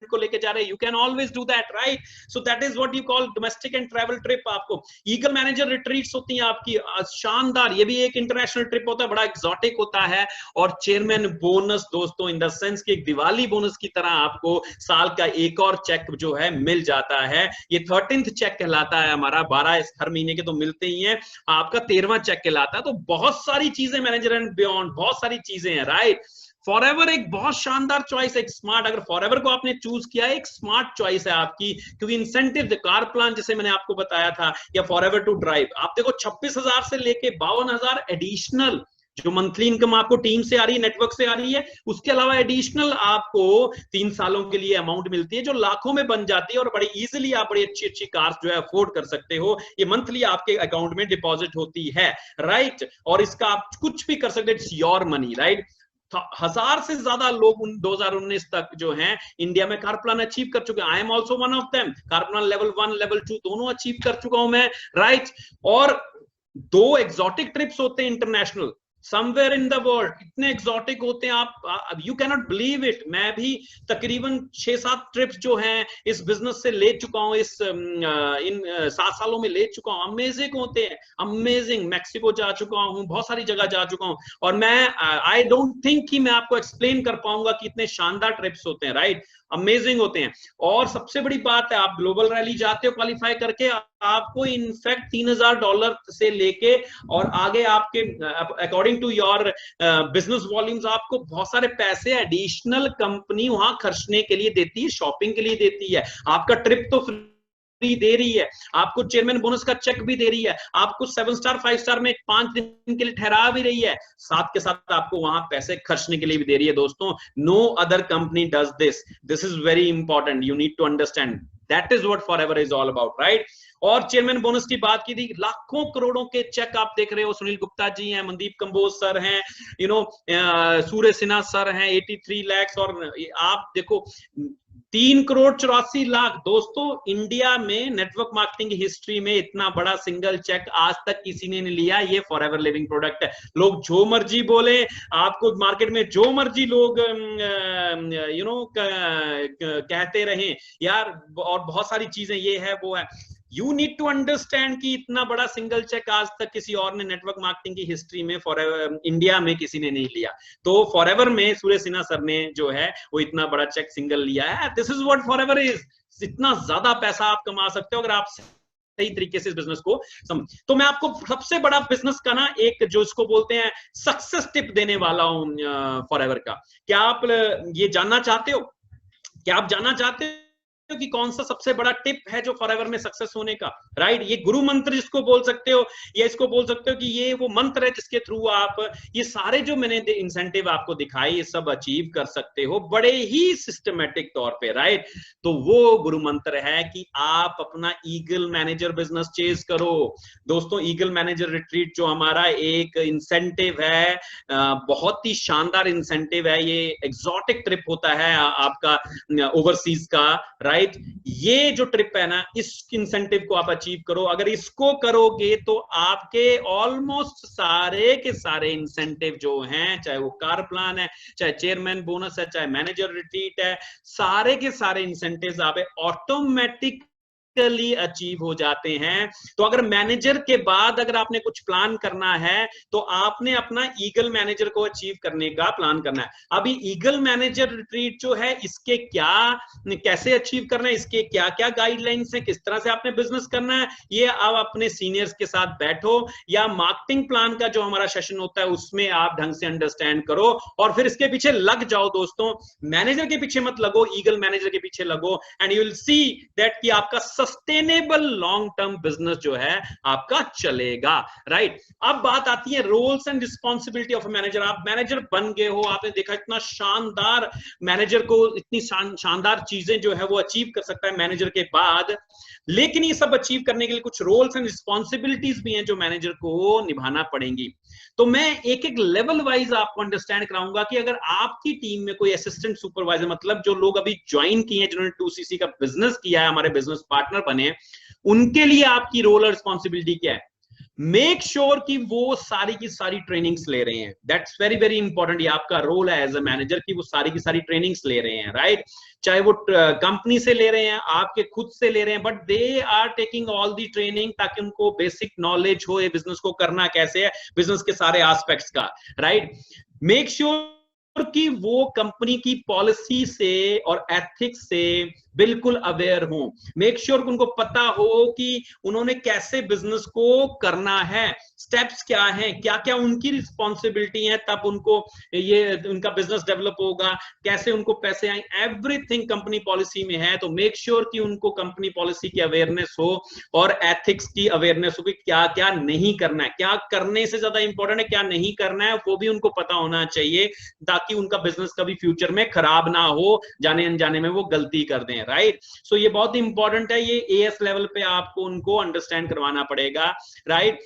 को लेके जा रहे हैं, you can always do that, right? So that is what you call domestic and travel trip. आपको ईगल मैनेजर रिट्रीट्स होती हैं आपकी, शानदार। ये भी एक इंटरनेशनल ट्रिप होता है, बड़ा एक्सोटिक होता है। और चेयरमैन बोनस दोस्तों, इन द सेंस कि एक दिवाली बोनस की तरह आपको साल का एक और चेक जो है मिल जाता है। ये 13th चेक कहलाता है हमारा, 12 हर महीने के तो मिलते ही हैं, आपका 13वां चेक कहलाता है। तो बहुत सारी चीजें मैनेजर एंड बियॉन्ड, बहुत सारी चीजें हैं, राइट? फॉरएवर एक बहुत शानदार चॉइस है, एक स्मार्ट। अगर फॉरएवर को आपने चूज किया है, एक स्मार्ट चॉइस है आपकी, क्योंकि इंसेंटिव, कार प्लान जैसे मैंने आपको बताया था, या फॉरएवर टू ड्राइव, आप देखो 26,000 से लेके 52,000 एडिशनल जो मंथली इनकम आपको टीम से आ रही है, नेटवर्क से आ रही है, उसके अलावा एडिशनल आपको 3 सालों के लिए अमाउंट मिलती है जो लाखों में बन जाती है और बड़ी इजीली आप बड़ी अच्छी अच्छी कार्स जो है अफोर्ड कर सकते हो। ये मंथली आपके अकाउंट में डिपॉजिट होती है, राइट। और इसका आप कुछ भी कर सकते, इट्स योर मनी, राइट। 1000 से ज्यादा लोग 2019 तक जो हैं इंडिया में कार प्लान अचीव कर चुके हैं। I am also one of them. Car plan level 1 level 2 दोनों अचीव कर चुका हूं मैं, राइट। और 2 एग्जॉटिक ट्रिप्स होते हैं international somewhere in the world, इतने एक्सोटिक होते हैं आप you can not believe it. मैं भी तकरीबन 6-7 ट्रिप्स जो हैं इस बिजनेस से ले चुका हूं, इन 7 सालों में ले चुका हूं। अमेजिंग होते हैं, अमेजिंग। मैक्सिको जा चुका हूं, बहुत सारी जगह जा चुका हूं, और मैं आई डोंट थिंक कि मैं आपको एक्सप्लेन कर पाऊंगा कि इतने शानदार ट्रिप्स होते हैं, राइट। अमेजिंग होते हैं। और सबसे बड़ी बात है, आप ग्लोबल रैली जाते हो क्वालिफाई करके, आपको इनफैक्ट $3000 से लेके और आगे आपके according to your business volumes आपको बहुत सारे पैसे एडिशनल कंपनी वहां खर्चने के लिए देती है, शॉपिंग के लिए देती है। आपका ट्रिप तो फ्री दे रही है, आपको चेयरमैन बोनस का चेक भी दे रही है, आपको 7 स्टार 5 स्टार में 5 दिन के लिए ठहरा भी रही है, साथ के साथ आपको वहां पैसे खर्चने के लिए भी दे रही है। दोस्तों, no other company does this. This is very important, you need to understand. That is what Forever is all about, right. और चेयरमैन बोनस की बात की थी, लाखों करोड़ों के चेक आप देख रहे हो। सुनील गुप्ता जी हैं, मनदीप कंबोज सर हैं, सूर्य सिन्हा सर हैं, 83 लाख। और आप देखो 3,84,00,000। दोस्तों, इंडिया में नेटवर्क मार्केटिंग की हिस्ट्री में इतना बड़ा सिंगल चेक आज तक किसी ने नहीं लिया। ये फॉरएवर लिविंग प्रोडक्ट है। लोग जो मर्जी बोले, आपको मार्केट में जो मर्जी लोग कहते रहे यार, और बहुत सारी चीजें ये है वो है। यू नीड टू अंडरस्टैंड कि इतना बड़ा सिंगल चेक आज तक किसी और ने नेटवर्क मार्केटिंग की हिस्ट्री में फॉरएवर इंडिया में किसी ने नहीं लिया। तो फॉरएवर में सूर्य सिन्हा सर ने जो है वो इतना बड़ा चेक सिंगल लिया है। This is what Forever is. इतना ज्यादा पैसा आप कमा सकते हो अगर आप सही तरीके से इस बिजनेस को समझ। तो मैं आपको सबसे बड़ा बिजनेस का ना एक जो इसको बोलते हैं सक्सेस टिप देने वाला हूं फॉरएवर का। क्या आप ये जानना चाहते हो? क्या आप जानना चाहते हो कि कौन सा सबसे बड़ा टिप है जो फॉरएवर में सक्सेस होने का, राइट। ये गुरु मंत्र जिसको बोल सकते हो, या इसको बोल सकते हो कि ये वो मंत्र है जिसके थ्रू आप ये सारे जो मैंने इंसेंटिव आपको दिखाए ये सब अचीव कर सकते हो बड़े ही सिस्टमेटिक तौर पे, राइट। तो वो गुरु मंत्र है कि आप अपना ईगल मैनेजर बिजनेस चेज करो। दोस्तों, ईगल मैनेजर रिट्रीट जो हमारा एक इंसेंटिव है, बहुत ही शानदार इंसेंटिव है। ये एक्सोटिक ट्रिप होता है आपका ओवरसीज का, राइट। ये जो ट्रिप है ना, इस इंसेंटिव को आप अचीव करो। अगर इसको करोगे तो आपके ऑलमोस्ट सारे के सारे इंसेंटिव जो हैं, चाहे वो कार प्लान है, चाहे चेयरमैन बोनस है, चाहे मैनेजर रिट्रीट है, सारे के सारे इंसेंटिव्स आप ऑटोमेटिक अचीव हो जाते हैं। तो अगर मैनेजर के बाद अगर आपने कुछ प्लान करना है तो आपने अपना ईगल मैनेजर को अचीव करने का प्लान करना है। अभी ईगल मैनेजर रिट्रीट जो है, इसके क्या कैसे अचीव करना है, इसके क्या क्या गाइडलाइंस हैं, किस तरह से आपने बिजनेस करना है, ये आप अपने सीनियर्स के साथ बैठो या मार्केटिंग प्लान का जो हमारा सेशन होता है उसमें आप ढंग से अंडरस्टैंड करो और फिर इसके पीछे लग जाओ। दोस्तों, मैनेजर के पीछे मत लगो, ईगल मैनेजर के पीछे लगो, and you will see that कि आपका सस्टेनेबल लॉन्ग टर्म बिजनेस जो है आपका चलेगा, राइट। अब बात आती है roles and responsibility of manager. आप मैनेजर बन गए हो, आपने देखा इतना शानदार मैनेजर को इतनी शानदार चीजें जो है वो अचीव कर सकता है मैनेजर के बाद, लेकिन ये सब अचीव करने के लिए कुछ रोल्स एंड रिस्पॉन्सिबिलिटीज भी हैं जो मैनेजर को निभाना पड़ेंगी। तो मैं एक एक लेवल वाइज आपको अंडरस्टैंड कराऊंगा कि अगर आपकी टीम में कोई असिस्टेंट सुपरवाइजर, मतलब जो लोग अभी ज्वाइन किए हैं, जिन्होंने 2cc का बिजनेस किया है, हमारे बिजनेस पार्टनर बने, उनके लिए आपकी रोल और रिस्पॉन्सिबिलिटी क्या है? मेक श्योर कि वो सारी की सारी ट्रेनिंग्स ले रहे हैं। That's very very important. ये आपका रोल है एज अ मैनेजर कि वो सारी की सारी ट्रेनिंग्स ले रहे हैं, राइट। चाहे वो कंपनी से ले रहे हैं, आपके खुद से ले रहे हैं, but they are taking all the training ताकि उनको बेसिक नॉलेज हो ये बिजनेस को करना कैसे है, बिजनेस के सारे एस्पेक्ट्स का, राइट। मेक श्योर कि वो कंपनी की पॉलिसी से और एथिक्स से बिल्कुल अवेयर हो, मेक श्योर उनको पता हो कि उन्होंने कैसे बिजनेस को करना है, स्टेप्स क्या हैं, क्या क्या उनकी रिस्पॉन्सिबिलिटी है, तब उनको ये उनका बिजनेस डेवलप होगा, कैसे उनको पैसे आए, एवरीथिंग कंपनी पॉलिसी में है। तो मेक श्योर कि उनको कंपनी पॉलिसी की अवेयरनेस हो और एथिक्स की अवेयरनेस हो कि क्या क्या नहीं करना है, क्या करने से ज्यादा इंपॉर्टेंट है क्या नहीं करना है, वो भी उनको पता होना चाहिए, ताकि उनका बिजनेस कभी फ्यूचर में खराब ना हो, जाने अनजाने में वो गलती कर दें, राइट। सो ये बहुत इंपॉर्टेंट है, ये एएस लेवल पे आपको उनको अंडरस्टैंड करवाना पड़ेगा, राइट।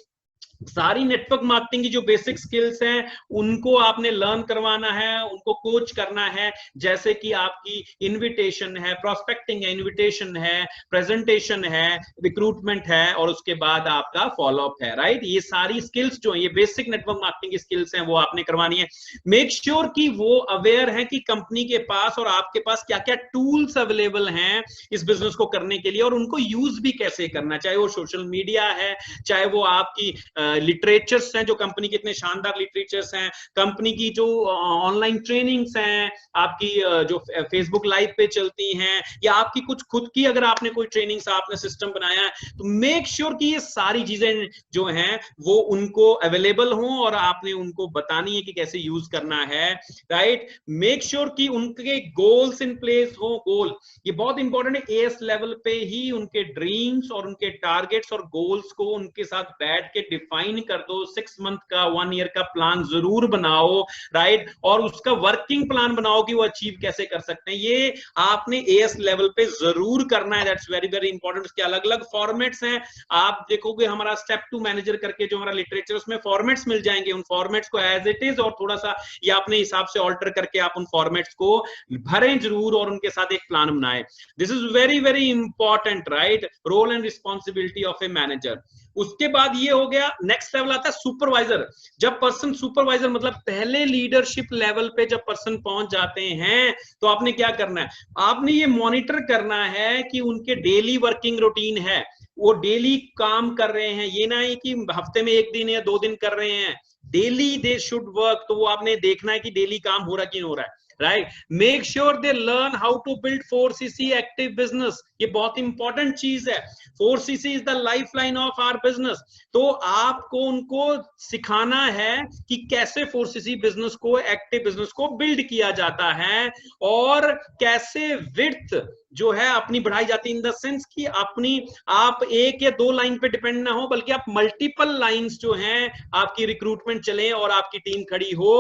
सारी नेटवर्क मार्केटिंग की जो बेसिक स्किल्स हैं उनको आपने लर्न करवाना है, उनको कोच करना है, जैसे कि आपकी इनविटेशन है, प्रोस्पेक्टिंग है, इनविटेशन है, प्रेजेंटेशन है, रिक्रूटमेंट है, और उसके बाद आपका फॉलोअप है, राइट। ये सारी स्किल्स जो है, ये बेसिक नेटवर्क मार्केटिंग की स्किल्स हैं, वो आपने करवानी है। मेक श्योर कि वो अवेयर है कि कंपनी के पास और आपके पास क्या क्या टूल्स अवेलेबल हैं इस बिजनेस को करने के लिए, और उनको यूज भी कैसे करना, चाहे वो सोशल मीडिया है, चाहे वो आपकी लिटरेचर्स हैं, जो कंपनी के इतने शानदार लिटरेचर्स हैं, कंपनी की जो ऑनलाइन ट्रेनिंग्स हैं, आपकी जो फेसबुक लाइव पे चलती हैं, या आपकी कुछ खुद की अगर आपने कोई ट्रेनिंग्स आपने सिस्टम बनाया है, तो मेक श्योर कि ये सारी चीजें जो हैं वो उनको अवेलेबल हों और आपने उनको बतानी है कि कैसे यूज करना है, राइट। मेक श्योर कि उनके गोल्स इन प्लेस हो, गोल ये बहुत इंपॉर्टेंट है, एएस लेवल पे ही उनके ड्रीम्स और उनके टारगेट्स और गोल्स को उनके साथ बैठ के डिफाइन कर दो, 6 मंथ का 1 ईयर का प्लान जरूर बनाओ, राइट, और उसका वर्किंग प्लान बनाओ कि वो अचीव कैसे कर सकते हैं, ये आपने एएस लेवल पे जरूर करना है, दैट्स वेरी वेरी इंपॉर्टेंट। उसके अलग अलग फॉर्मेट्स हैं, आप देखोगे हमारा स्टेप 2 मैनेजर करके जो हमारा लिटरेचर, उसमें फॉर्मेट्स मिल जाएंगे, उन फॉर्मेट्स को एज इट इज और थोड़ा सा या अपने हिसाब से ऑल्टर करके आप उन फॉर्मेट्स को भरें जरूर और उनके साथ एक प्लान बनाएं। This is very very important, right, role and responsibility of a manager. उसके बाद ये हो गया, नेक्स्ट लेवल आता है सुपरवाइजर। जब पर्सन सुपरवाइजर मतलब पहले लीडरशिप लेवल पे जब पर्सन पहुंच जाते हैं, तो आपने क्या करना है, आपने ये मॉनिटर करना है कि उनके डेली वर्किंग रूटीन है, वो डेली काम कर रहे हैं, ये ना है कि हफ्ते में 1 दिन या 2 दिन कर रहे हैं, डेली दे शुड वर्क। तो वो आपने देखना है कि डेली काम हो रहा कि नहीं हो रहा है, right. Make sure they learn how to build 4cc active business, ये बहुत इंपॉर्टेंट चीज है। 4cc is the life line of our business. तो आपको उनको सिखाना है कि कैसे 4cc बिजनेस को, एक्टिव बिजनेस को बिल्ड किया जाता है, और कैसे विड्थ जो है अपनी बढ़ाई जाती है, इन द सेंस कि अपनी आप 1 या 2 लाइन पे डिपेंड ना हो, बल्कि आप मल्टीपल लाइंस जो हैं आपकी रिक्रूटमेंट चले और आपकी टीम खड़ी हो,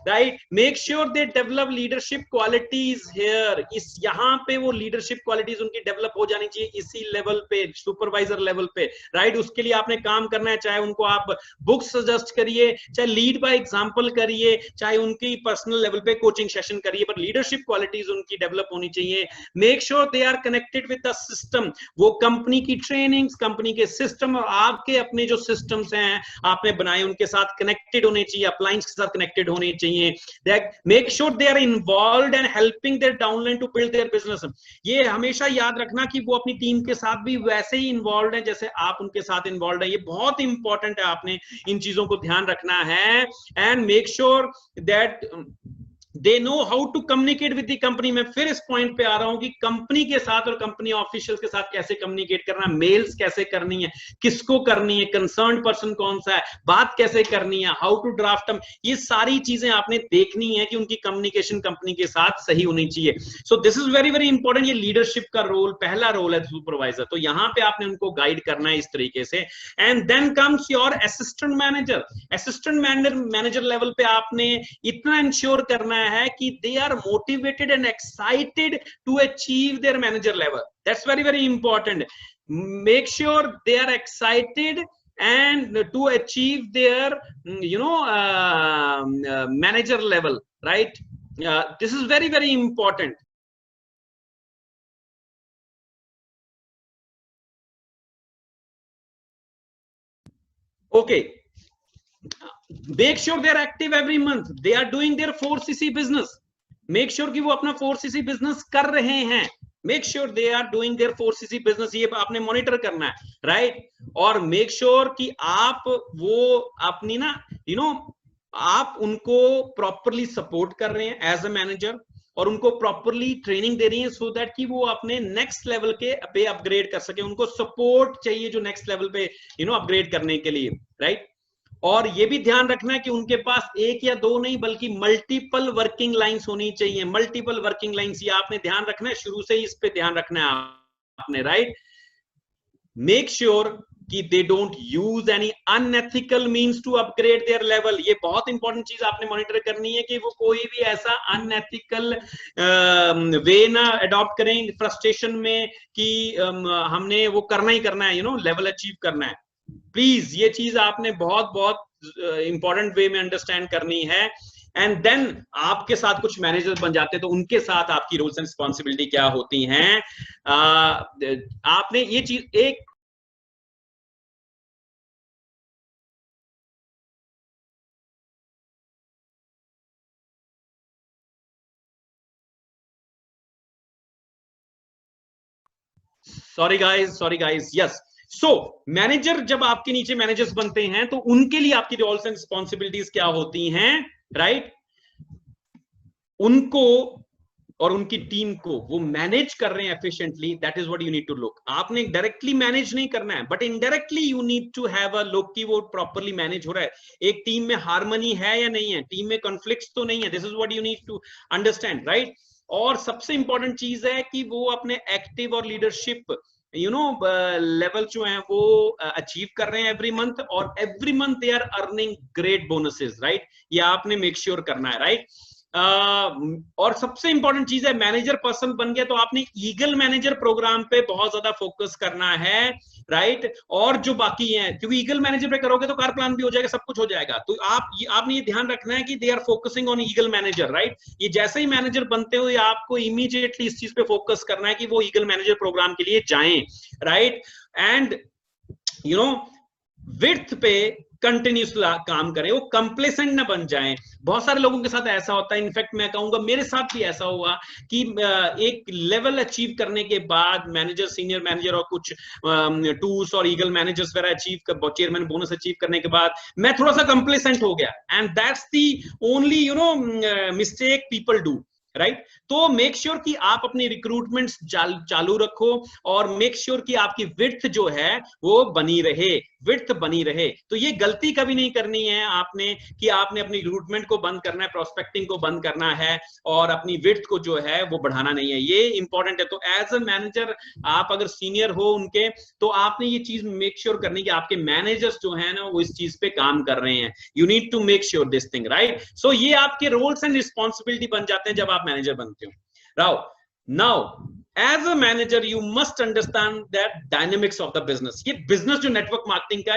right. Make sure they develop leadership qualities here, इस यहाँ पे वो लीडरशिप क्वालिटीज उनकी डेवलप हो जानी चाहिए, इसी लेवल पे, सुपरवाइजर लेवल पे, राइट। उसके लिए आपने काम करना है, चाहे उनको आप बुक्स सजेस्ट करिए, चाहे लीड बाय एग्जांपल करिए, चाहे उनकी पर्सनल लेवल पे कोचिंग सेशन करिए, पर लीडरशिप क्वालिटीज उनकी डेवलप होनी चाहिए। Make sure they are connected with the system, वो कंपनी की ट्रेनिंग्स, कंपनी के सिस्टम और आपके अपने जो सिस्टम्स हैं आपने बनाए उनके साथ कनेक्टेड होने चाहिए, अप्लायंस के साथ कनेक्टेड होने चाहिए। Make sure they are involved and helping their downline to build their business. ये हमेशा याद रखना कि वो अपनी टीम के साथ भी वैसे ही इन्वॉल्व है जैसे आप उनके साथ इन्वॉल्व है, ये बहुत इंपॉर्टेंट है, आपने इन चीजों को ध्यान रखना है। And make sure that they know how to communicate with the company. मैं फिर इस पॉइंट पे आ रहा हूं कि कंपनी के साथ और कंपनी ऑफिशियल्स के साथ कैसे कम्युनिकेट करना, मेल्स कैसे करनी है, किसको करनी है, कंसर्न पर्सन कौन सा है, बात कैसे करनी है, हाउ टू ड्राफ्ट, ये सारी चीजें आपने देखनी है कि उनकी कम्युनिकेशन कंपनी के साथ सही होनी चाहिए। सो this is very very important, ये लीडरशिप का रोल, पहला रोल है सुपरवाइजर, तो यहां पे आपने उनको गाइड करना है इस तरीके से। And then comes your assistant manager. Assistant manager level पे आपने इतना इंश्योर करना है कि they are motivated and excited to achieve their manager level. That's very very important. Make sure they are excited and to achieve their manager level, right. This is very very important. Okay, make sure they are active every month, they are doing their 4cc business, make sure कि वो अपना 4cc business कर रहे हैं, make sure they are doing their 4cc business, ये आपने monitor करना है, राइट। और make sure कि आप वो अपनी ना आप उनको प्रॉपरली सपोर्ट कर रहे हैं एज अ मैनेजर, और उनको प्रॉपरली ट्रेनिंग दे रही हैं सो दैट कि वो अपने नेक्स्ट लेवल के पे अपग्रेड कर सके। उनको सपोर्ट चाहिए जो नेक्स्ट लेवल पे अपग्रेड करने के लिए, राइट। और ये भी ध्यान रखना है कि उनके पास एक या दो नहीं बल्कि मल्टीपल वर्किंग लाइंस होनी चाहिए। मल्टीपल वर्किंग लाइंस, ये आपने ध्यान रखना है, शुरू से ही इस पे ध्यान रखना है आपने, राइट। मेक श्योर कि they don't use any unethical means to upgrade their level. ये बहुत इंपॉर्टेंट चीज आपने मॉनिटर करनी है कि वो कोई भी ऐसा अनएथिकल वे ना अडॉप्ट करें फ्रस्ट्रेशन में कि हमने वो करना ही करना है, लेवल अचीव करना है। प्लीज ये चीज आपने बहुत बहुत इंपॉर्टेंट वे में अंडरस्टैंड करनी है। एंड देन आपके साथ कुछ मैनेजर बन जाते हैं तो उनके साथ आपकी रोल्स एंड रिस्पॉन्सिबिलिटी क्या होती हैं। आपने ये चीज एक sorry guys yes. So manager, जब आपके नीचे मैनेजर्स बनते हैं तो उनके लिए आपकी रोल्स एंड रिस्पॉन्सिबिलिटीज क्या होती हैं, राइट। उनको और उनकी टीम को वो मैनेज कर रहे हैं efficiently, that is what you need to look. आपने डायरेक्टली मैनेज नहीं करना है but indirectly you need to have a look कि वो प्रॉपरली मैनेज हो रहा है। एक टीम में हार्मनी है या नहीं है, टीम में कॉन्फ्लिक्ट्स तो नहीं है, this is what you need to understand, right. और सबसे इंपॉर्टेंट चीज है कि वो अपने एक्टिव और लीडरशिप लेवल जो है वो अचीव कर रहे हैं एवरी मंथ, और every month they are earning great bonuses, right. ये आपने मेक श्योर करना है, राइट। और सबसे इंपॉर्टेंट चीज है, मैनेजर पर्सन बन गया तो आपने ईगल मैनेजर प्रोग्राम पे बहुत ज्यादा फोकस करना है, राइट। और जो बाकी हैं, क्योंकि ईगल मैनेजर पे करोगे तो कार प्लान भी हो जाएगा, सब कुछ हो जाएगा। तो आपने ये ध्यान रखना है कि they are focusing on eagle manager, right. ये जैसे ही मैनेजर बनते हो आपको इमीडिएटली इस चीज पे फोकस करना है कि वो ईगल मैनेजर प्रोग्राम के लिए जाएं, राइट। एंड विड्थ पे कंटिन्यूस काम करें, वो कंप्लेसेंट ना बन जाएं। बहुत सारे लोगों के साथ ऐसा होता है, इनफैक्ट मैं कहूंगा मेरे साथ भी ऐसा हुआ कि एक लेवल अचीव करने के बाद मैनेजर, सीनियर मैनेजर और कुछ टूस और ईगल मैनेजर्स वगैरह अचीव कर, चेयरमैन बोनस अचीव करने के बाद मैं थोड़ा सा कंप्लेसेंट हो गया। And that's the only mistake people do, right. तो मेक श्योर कि आप अपनी रिक्रूटमेंट चालू रखो और मेक श्योर कि आपकी विड्थ जो है वो बनी रहे, विड्थ बनी रहे। तो ये गलती कभी नहीं करनी है आपने कि आपने अपनी रिक्रूटमेंट को बंद करना है, प्रोस्पेक्टिंग को बंद करना है और अपनी विड्थ को जो है वो बढ़ाना नहीं है, ये इंपॉर्टेंट है। तो एज अ मैनेजर आप अगर सीनियर हो उनके, तो आपने ये चीज मेक श्योर करनी कि आपके मैनेजर्स जो है ना वो इस चीज पे काम कर रहे हैं। You need to make sure this thing, right. So ये आपके रोल्स एंड रिस्पॉन्सिबिलिटी बन जाते हैं जब आप मैनेजर बनते हो। Now as a manager you must understand that dynamics of the business. ये बिजनेस जो नेटवर्क मार्केटिंग का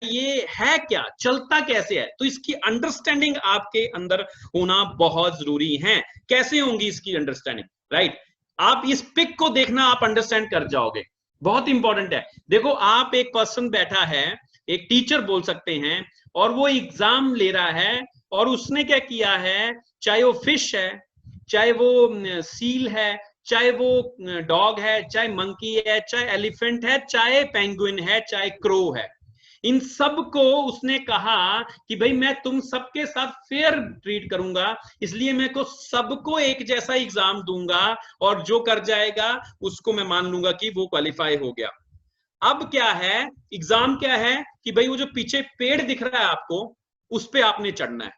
ये है क्या, चलता कैसे है, तो इसकी अंडरस्टैंडिंग आपके अंदर होना बहुत जरूरी है। कैसे होंगी इसकी अंडरस्टैंडिंग, राइट। आप इस पिक को देखना, आप अंडरस्टैंड कर जाओगे, बहुत इंपॉर्टेंट है। देखो आप एक पर्सन बैठा है, एक टीचर बोल सकते हैं, और वो एग्जाम ले रहा है और उसने क्या किया है, चाहे वो फिश है, चाहे वो सील है, चाहे वो डॉग है, चाहे मंकी है, चाहे एलिफेंट है, चाहे पेंगुइन है, चाहे क्रो है, इन सब को उसने कहा कि भाई मैं तुम सबके साथ फेयर ट्रीट करूंगा, इसलिए मैं को सबको एक जैसा एग्जाम दूंगा और जो कर जाएगा उसको मैं मान लूंगा कि वो क्वालिफाई हो गया। अब क्या है, एग्जाम क्या है कि भाई वो जो पीछे पेड़ दिख रहा है आपको, उस पे आपने चढ़ना है।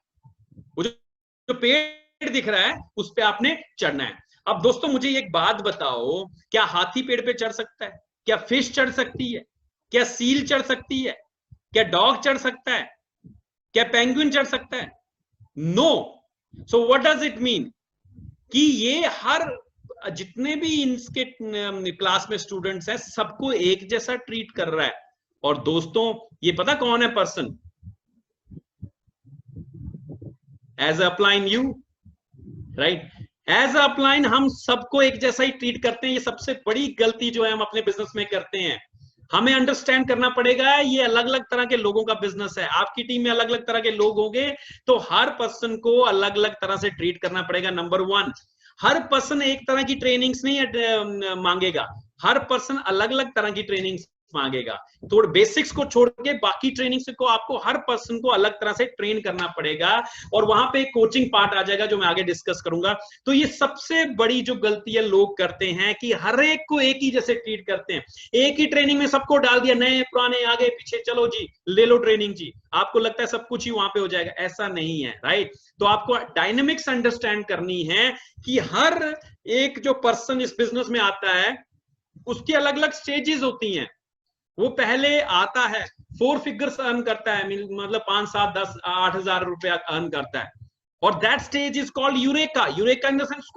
वो जो पेड़ दिख रहा है उस पे आपने चढ़ना है। अब दोस्तों मुझे एक बात बताओ, क्या हाथी पेड़ पे चढ़ सकता है? क्या फिश चढ़ सकती है? क्या सील चढ़ सकती है? क्या डॉग चढ़ सकता है? क्या पेंगुइन चढ़ सकता है? No. So what does it mean कि ये हर जितने भी इनके क्लास में स्टूडेंट्स हैं सबको एक जैसा ट्रीट कर रहा है। और दोस्तों ये पता कौन है person? As upline you, right. As upline हम सबको एक जैसा ही ट्रीट करते हैं। ये सबसे बड़ी गलती जो है हम अपने बिजनेस में करते हैं। हमें अंडरस्टैंड करना पड़ेगा ये अलग अलग तरह के लोगों का बिजनेस है। आपकी टीम में अलग अलग तरह के लोग होंगे तो हर पर्सन को अलग अलग तरह से ट्रीट करना पड़ेगा। नंबर वन, हर पर्सन एक तरह की ट्रेनिंग्स नहीं मांगेगा, हर पर्सन अलग अलग तरह की ट्रेनिंग्स मांगेगा। थोड़े बेसिक्स को छोड़ के बाकी ट्रेनिंग को आपको हर पर्सन को अलग तरह से ट्रेन करना पड़ेगा, और वहां पे कोचिंग पार्ट आ जाएगा जो मैं आगे डिस्कस करूंगा। तो ये सबसे बड़ी जो गलती है लोग करते हैं कि हर एक को एक ही जैसे ट्रीट करते हैं, एक ही ट्रेनिंग में सबको डाल दिया, नए पुराने आगे पीछे, चलो जी ले लो ट्रेनिंग जी, आपको लगता है सब कुछ ही वहां पे हो जाएगा, ऐसा नहीं है, राइट। तो आपको डायनेमिक्स अंडरस्टैंड करनी है कि हर एक जो पर्सन इस बिजनेस में आता है उसकी अलग अलग स्टेजेस होती हैं। वो पहले आता है 4 फिगर्स अर्न करता है, मतलब 5, 7, 10, 8,000 रुपया अर्न करता है, और that stage is called eureka. Eureka in the sense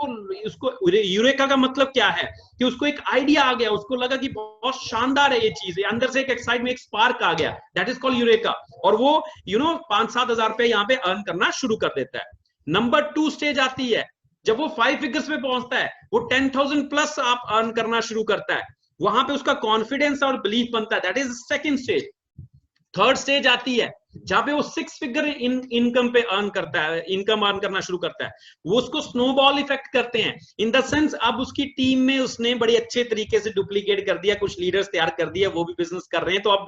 उसको यूरेका का मतलब क्या है कि उसको एक आइडिया आ गया, उसको लगा कि बहुत शानदार है ये चीज, अंदर से एक एक्साइटमेंट, एक स्पार्क आ गया, दैट इज कॉल्ड यूरेका, और वो 5-7 हजार रुपए यहाँ पे अर्न करना शुरू कर देता है। नंबर 2 स्टेज आती है जब वो 5 फिगर्स पे पहुंचता है, वो 10,000 प्लस आप अर्न करना शुरू करता है, वहां पे उसका कॉन्फिडेंस और बिलीफ बनता है, that is second stage. Third stage आती है जहां पे वो 6 फिगर इनकम पे अर्न करता है, इनकम अर्न करना शुरू करता है, वो उसको स्नोबॉल इफेक्ट करते हैं, इन द सेंस अब उसकी टीम में उसने बड़े अच्छे तरीके से डुप्लीकेट कर दिया, कुछ लीडर्स तैयार कर दिया, वो भी बिजनेस कर रहे हैं, तो अब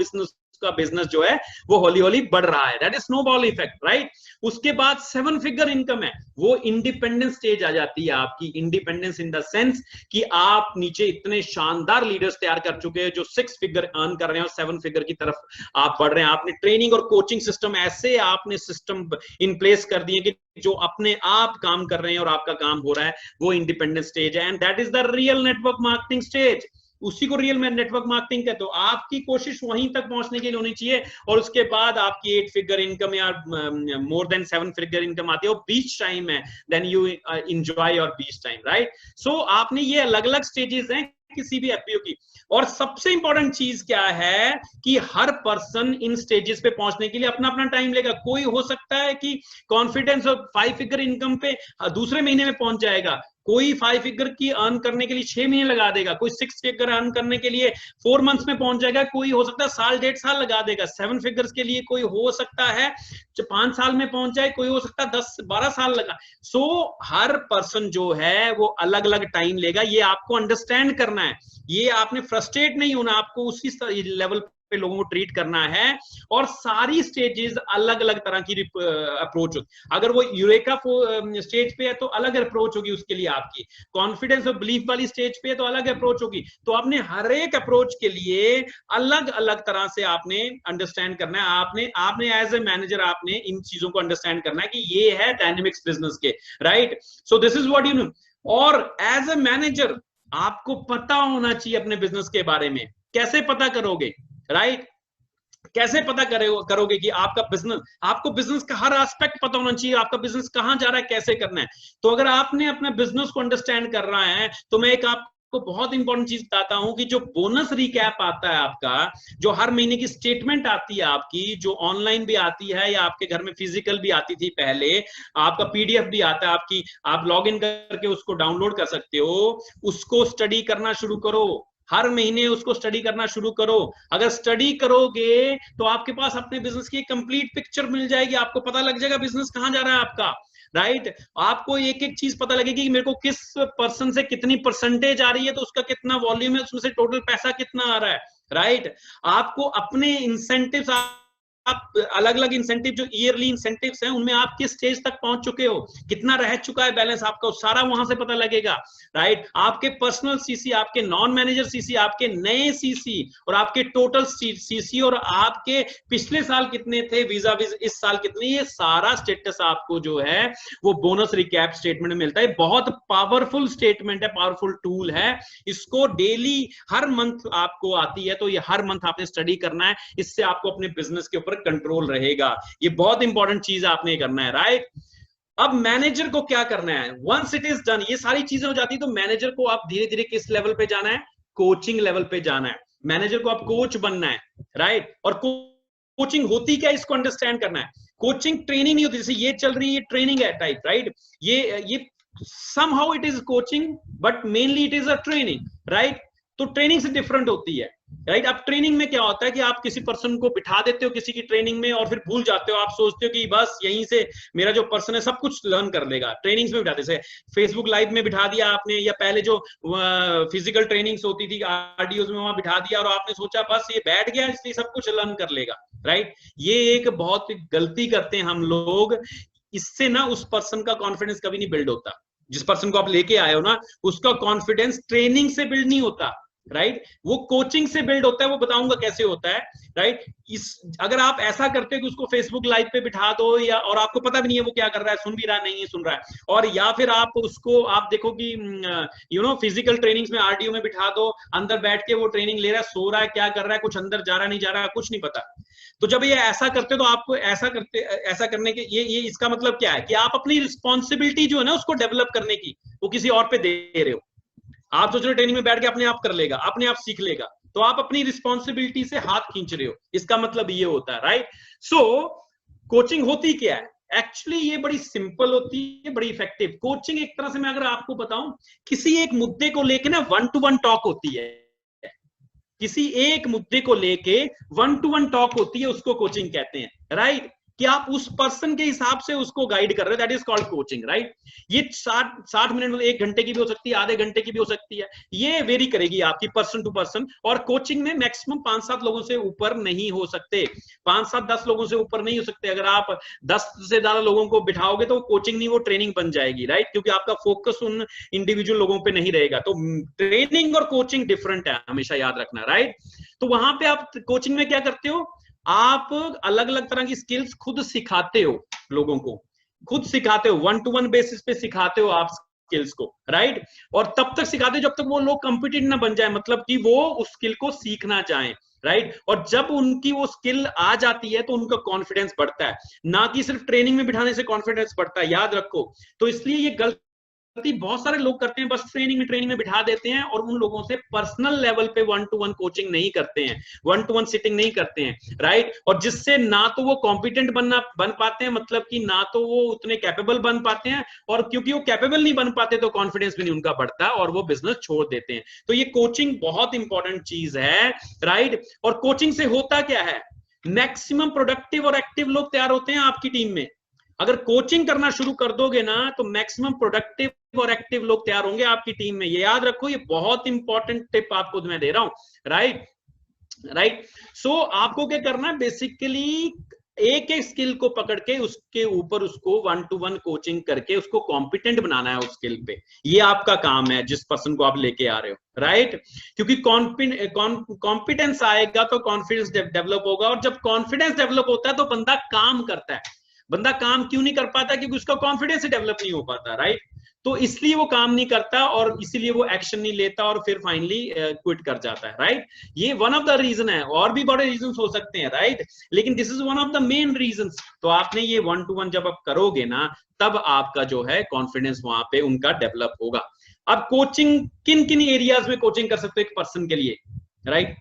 बिजनेस जो है वो हौली हौली बढ़ रहा है, that is snowball effect, right. उसके बाद 7 फिगर इनकम है, वो इंडिपेंडेंस स्टेज आ जाती है आपकी, इंडिपेंडेंस इन द सेंस कि आप नीचे इतने शानदार लीडर्स तैयार कर चुके हैं जो 6 फिगर अर्न कर रहे हैं और 7 फिगर की तरफ आप बढ़ रहे हैं। आपने ट्रेनिंग और कोचिंग सिस्टम ऐसे आपने सिस्टम इन प्लेस कर दिए कि जो अपने आप काम कर रहे हैं और आपका काम हो रहा है, वो इंडिपेंडेंस स्टेज है, and that is the real network marketing stage. उसी को रियल में नेटवर्क मार्केटिंग कहते हो। आपकी कोशिश वहीं तक पहुंचने के लिए होनी चाहिए, और उसके बाद आपकी 8 फिगर इनकम या मोर देन 7 फिगर इनकम आती है, वो बीच टाइम है, then you enjoy your beach time, right. So आपने ये अलग अलग स्टेजेस हैं किसी भी एफपीओ की, और सबसे इंपॉर्टेंट चीज क्या है कि हर पर्सन इन स्टेजेस पे पहुंचने के लिए अपना अपना टाइम लेगा। कोई हो सकता है कि कॉन्फिडेंस और 5 फिगर इनकम पे दूसरे महीने में पहुंच जाएगा, कोई 5 फिगर की अर्न करने के लिए 6 महीने लगा देगा, कोई 6 फिगर अर्न करने के लिए 4 मंथ्स में पहुंच जाएगा, कोई हो सकता है साल 1.5 साल लगा देगा, 7 फिगर्स के लिए कोई हो सकता है 5 साल में पहुंच जाए, कोई हो सकता है 10-12 साल लगा। सो हर पर्सन जो है वो अलग अलग टाइम लेगा, ये आपको अंडरस्टैंड करना है, ये आपने फ्रस्ट्रेट नहीं होना, आपको उसी लेवल पे लोगों को ट्रीट करना है, और सारी स्टेजेस अलग अलग तरह की अप्रोच होती। अगर वो यूरेका स्टेज पे है तो अलग अप्रोच होगी उसके लिए, आपकी कॉन्फिडेंस और बिलीफ वाली स्टेज पे है तो अलग अप्रोच होगी। तो आपने हर एक अप्रोच के लिए अलग अलग तरह से आपने अंडरस्टैंड करना है, आपने एज ए मैनेजर आपने इन चीजों को अंडरस्टैंड करना है कि ये है डायनेमिक्स बिजनेस के, right. So this is what you know. और एज ए मैनेजर आपको पता होना चाहिए अपने बिजनेस के बारे में। कैसे पता करोगे, राइट? कैसे पता करोगे कि आपको बिजनेस का हर एस्पेक्ट पता होना चाहिए, आपका बिजनेस कहां जा रहा है, कैसे करना है। तो अगर आपने अपने बिजनेस को अंडरस्टैंड कर रहा है तो मैं एक आपको बहुत इंपॉर्टेंट चीज बताता हूं कि जो बोनस रिकैप आता है आपका, जो हर महीने की स्टेटमेंट आती है आपकी, जो ऑनलाइन भी आती है या आपके घर में फिजिकल भी आती थी पहले, आपका पीडीएफ भी आता है आपकी, आप लॉग इन करके उसको डाउनलोड कर सकते हो, उसको स्टडी करना शुरू करो, हर महीने उसको स्टडी करना शुरू करो। अगर स्टडी करोगे तो आपके पास अपने बिजनेस की कंप्लीट पिक्चर मिल जाएगी, आपको पता लग जाएगा बिजनेस कहां जा रहा है आपका, राइट। आपको एक एक चीज पता लगेगी कि मेरे को किस पर्सन से कितनी परसेंटेज आ रही है, तो उसका कितना वॉल्यूम है, उसमें से टोटल पैसा कितना आ रहा है, राइट। आपको अपने इंसेंटिव्स, आप अलग अलग इंसेंटिव जो ईयरली इंसेंटिव्स हैं उनमें आप किस स्टेज तक पहुंच चुके हो, कितना रह चुका है बैलेंस आपका, सारा वहां से पता लगेगा, राइट। आपके पर्सनल सीसी, आपके नॉन मैनेजर सीसी, आपके नए सीसी और आपके टोटल सीसी, और आपके पिछले साल कितने थे वीजा विज इस साल कितने, ये सारा स्टेटस आपको जो है वो बोनस रिकैप स्टेटमेंट में मिलता है। बहुत पावरफुल स्टेटमेंट है, पावरफुल टूल है, इसको डेली हर मंथ आपको आती है, तो ये हर मंथ आपने स्टडी करना है, इससे आपको अपने बिजनेस के ऊपर कंट्रोल रहेगा। ये बहुत इंपॉर्टेंट चीज आपने करना है, राइट। अब मैनेजर को क्या करना है, वंस इट इज डन, ये सारी चीजें हो जाती, तो मैनेजर को आप धीरे धीरे किस लेवल पे जाना है, कोचिंग लेवल पे जाना है। मैनेजर को आप कोच बनना है, राइट। और कोचिंग होती क्या, इसको अंडरस्टैंड करना है। कोचिंग ट्रेनिंग नहीं होती, जैसे ये चल रही है ट्रेनिंग है टाइप, राइट। ये somehow it is coaching but mainly it is a training, right। तो ट्रेनिंग से डिफरेंट होती है। राइट। अब ट्रेनिंग में क्या होता है कि आप किसी पर्सन को बिठा देते हो किसी की ट्रेनिंग में और फिर भूल जाते हो, आप सोचते हो कि बस यहीं से मेरा जो पर्सन है सब कुछ लर्न कर लेगा। ट्रेनिंग्स में बिठाते से फेसबुक लाइव में बिठा दिया आपने, या पहले जो फिजिकल ट्रेनिंग्स होती थी आरडीओज में वहां बिठा दिया और आपने सोचा बस ये बैठ गया इसलिए सब कुछ लर्न कर लेगा। राइट, ये एक बहुत गलती करते हैं हम लोग। इससे ना उस पर्सन का कॉन्फिडेंस कभी नहीं बिल्ड होता। जिस पर्सन को आप लेके आए हो ना, उसका कॉन्फिडेंस ट्रेनिंग से बिल्ड नहीं होता, राइट, वो कोचिंग से बिल्ड होता है। वो बताऊंगा कैसे होता है, राइट। इस अगर आप ऐसा करते हो कि उसको फेसबुक लाइव पे बिठा दो, या और आपको पता भी नहीं है वो क्या कर रहा है, सुन भी रहा नहीं है, सुन रहा है, और या फिर आप उसको आप देखो कि फिजिकल ट्रेनिंग्स में आरडीओ में बिठा दो, अंदर बैठ के वो ट्रेनिंग ले रहा है, सो रहा है, क्या कर रहा है, कुछ अंदर जा रहा नहीं जा रहा, कुछ नहीं पता। तो जब ये ऐसा करते तो आपको ऐसा करने के ये इसका मतलब क्या है कि आप अपनी रिस्पॉन्सिबिलिटी जो है ना उसको डेवलप करने की, वो किसी और पे दे रहे हो। आप सोच रहे हो ट्रेनिंग में बैठ के अपने आप कर लेगा, अपने आप सीख लेगा, तो आप अपनी रिस्पॉन्सिबिलिटी से हाथ खींच रहे हो, इसका मतलब ये होता है, राइट। सो कोचिंग होती क्या है एक्चुअली, ये बड़ी सिंपल होती है, बड़ी इफेक्टिव। कोचिंग एक तरह से मैं अगर आपको बताऊं, किसी एक मुद्दे को लेके ना 1-to-1 टॉक होती है। किसी एक मुद्दे को लेके 1-to-1 टॉक होती है, उसको कोचिंग कहते हैं, राइट। कि आप उस पर्सन के हिसाब से उसको गाइड कर रहे हो, that is called coaching, right. ये 60 मिनट में 1 घंटे की भी हो सकती है, आधे घंटे की भी हो सकती है, ये वेरी करेगी आपकी पर्सन टू पर्सन। और कोचिंग में मैक्सिमम 5-7 लोगों से ऊपर नहीं हो सकते, 5-7-10 लोगों से ऊपर नहीं हो सकते। अगर आप 10 से ज्यादा लोगों को बिठाओगे तो कोचिंग नहीं, वो ट्रेनिंग बन जाएगी, राइट, क्योंकि आपका फोकस उन इंडिविजुअल लोगों पे नहीं रहेगा। तो ट्रेनिंग और कोचिंग डिफरेंट है, हमेशा याद रखना, राइट। तो वहां पे आप कोचिंग में क्या करते हो, आप अलग अलग तरह की स्किल्स खुद सिखाते हो, लोगों को खुद सिखाते हो, 1-to-1 बेसिस पे सिखाते हो आप स्किल्स को, राइट। और तब तक सिखाते हो जब तक वो लोग कॉम्पिटेंट ना बन जाए, मतलब कि वो उस स्किल को सीखना चाहें, राइट। और जब उनकी वो स्किल आ जाती है तो उनका कॉन्फिडेंस बढ़ता है, ना कि सिर्फ ट्रेनिंग में बिठाने से कॉन्फिडेंस बढ़ता है, याद रखो। तो इसलिए ये गलती बहुत सारे लोग करते हैं, बस ट्रेनिंग में बिठा देते हैं और उन लोगों से पर्सनल लेवल पे 1-to-1 कोचिंग नहीं करते हैं, 1-to-1 सिटिंग नहीं करते हैं, राइट। और जिससे ना तो वो कॉम्पिटेंट बन पाते हैं, मतलब कि ना तो वो उतने कैपेबल बन पाते हैं, और क्योंकि वो कैपेबल नहीं बन पाते तो कॉन्फिडेंस भी नहीं उनका बढ़ता और वो बिजनेस छोड़ देते हैं। तो ये कोचिंग बहुत इंपॉर्टेंट चीज है, राइट। और कोचिंग से होता क्या है, मैक्सिमम प्रोडक्टिव और एक्टिव लोग तैयार होते हैं आपकी टीम में। अगर कोचिंग करना शुरू कर दोगे ना तो मैक्सिमम प्रोडक्टिव और एक्टिव लोग तैयार होंगे आपकी टीम में। ये याद रखो, ये बहुत इंपॉर्टेंट टिप आपको मैं दे रहा हूं, राइट, राइट। सो आपको क्या करना है, बेसिकली एक एक स्किल को पकड़ के उसके ऊपर उसको 1-to-1 कोचिंग करके उसको कॉम्पिटेंट बनाना है उस स्किल पे। ये आपका काम है जिस पर्सन को आप लेके आ रहे हो, राइट। क्योंकि कॉम्पिटेंस आएगा तो कॉन्फिडेंस डेवलप होगा, और जब कॉन्फिडेंस डेवलप होता है तो बंदा काम करता है। बंदा काम क्यों नहीं कर पाता, क्योंकि उसका कॉन्फिडेंस ही डेवलप नहीं हो पाता, राइट। तो इसलिए वो काम नहीं करता और इसीलिए वो एक्शन नहीं लेता और फिर फाइनली क्विट कर जाता है, राइट। ये वन ऑफ द रीजन है, और भी बड़े रीजन हो सकते हैं, राइट, लेकिन this is one of the main reason. तो आपने ये 1-to-1 जब आप करोगे ना, तब आपका जो है कॉन्फिडेंस वहां पे उनका डेवलप होगा। अब कोचिंग किन किन एरियाज में कोचिंग कर सकते हो एक पर्सन के लिए, राइट,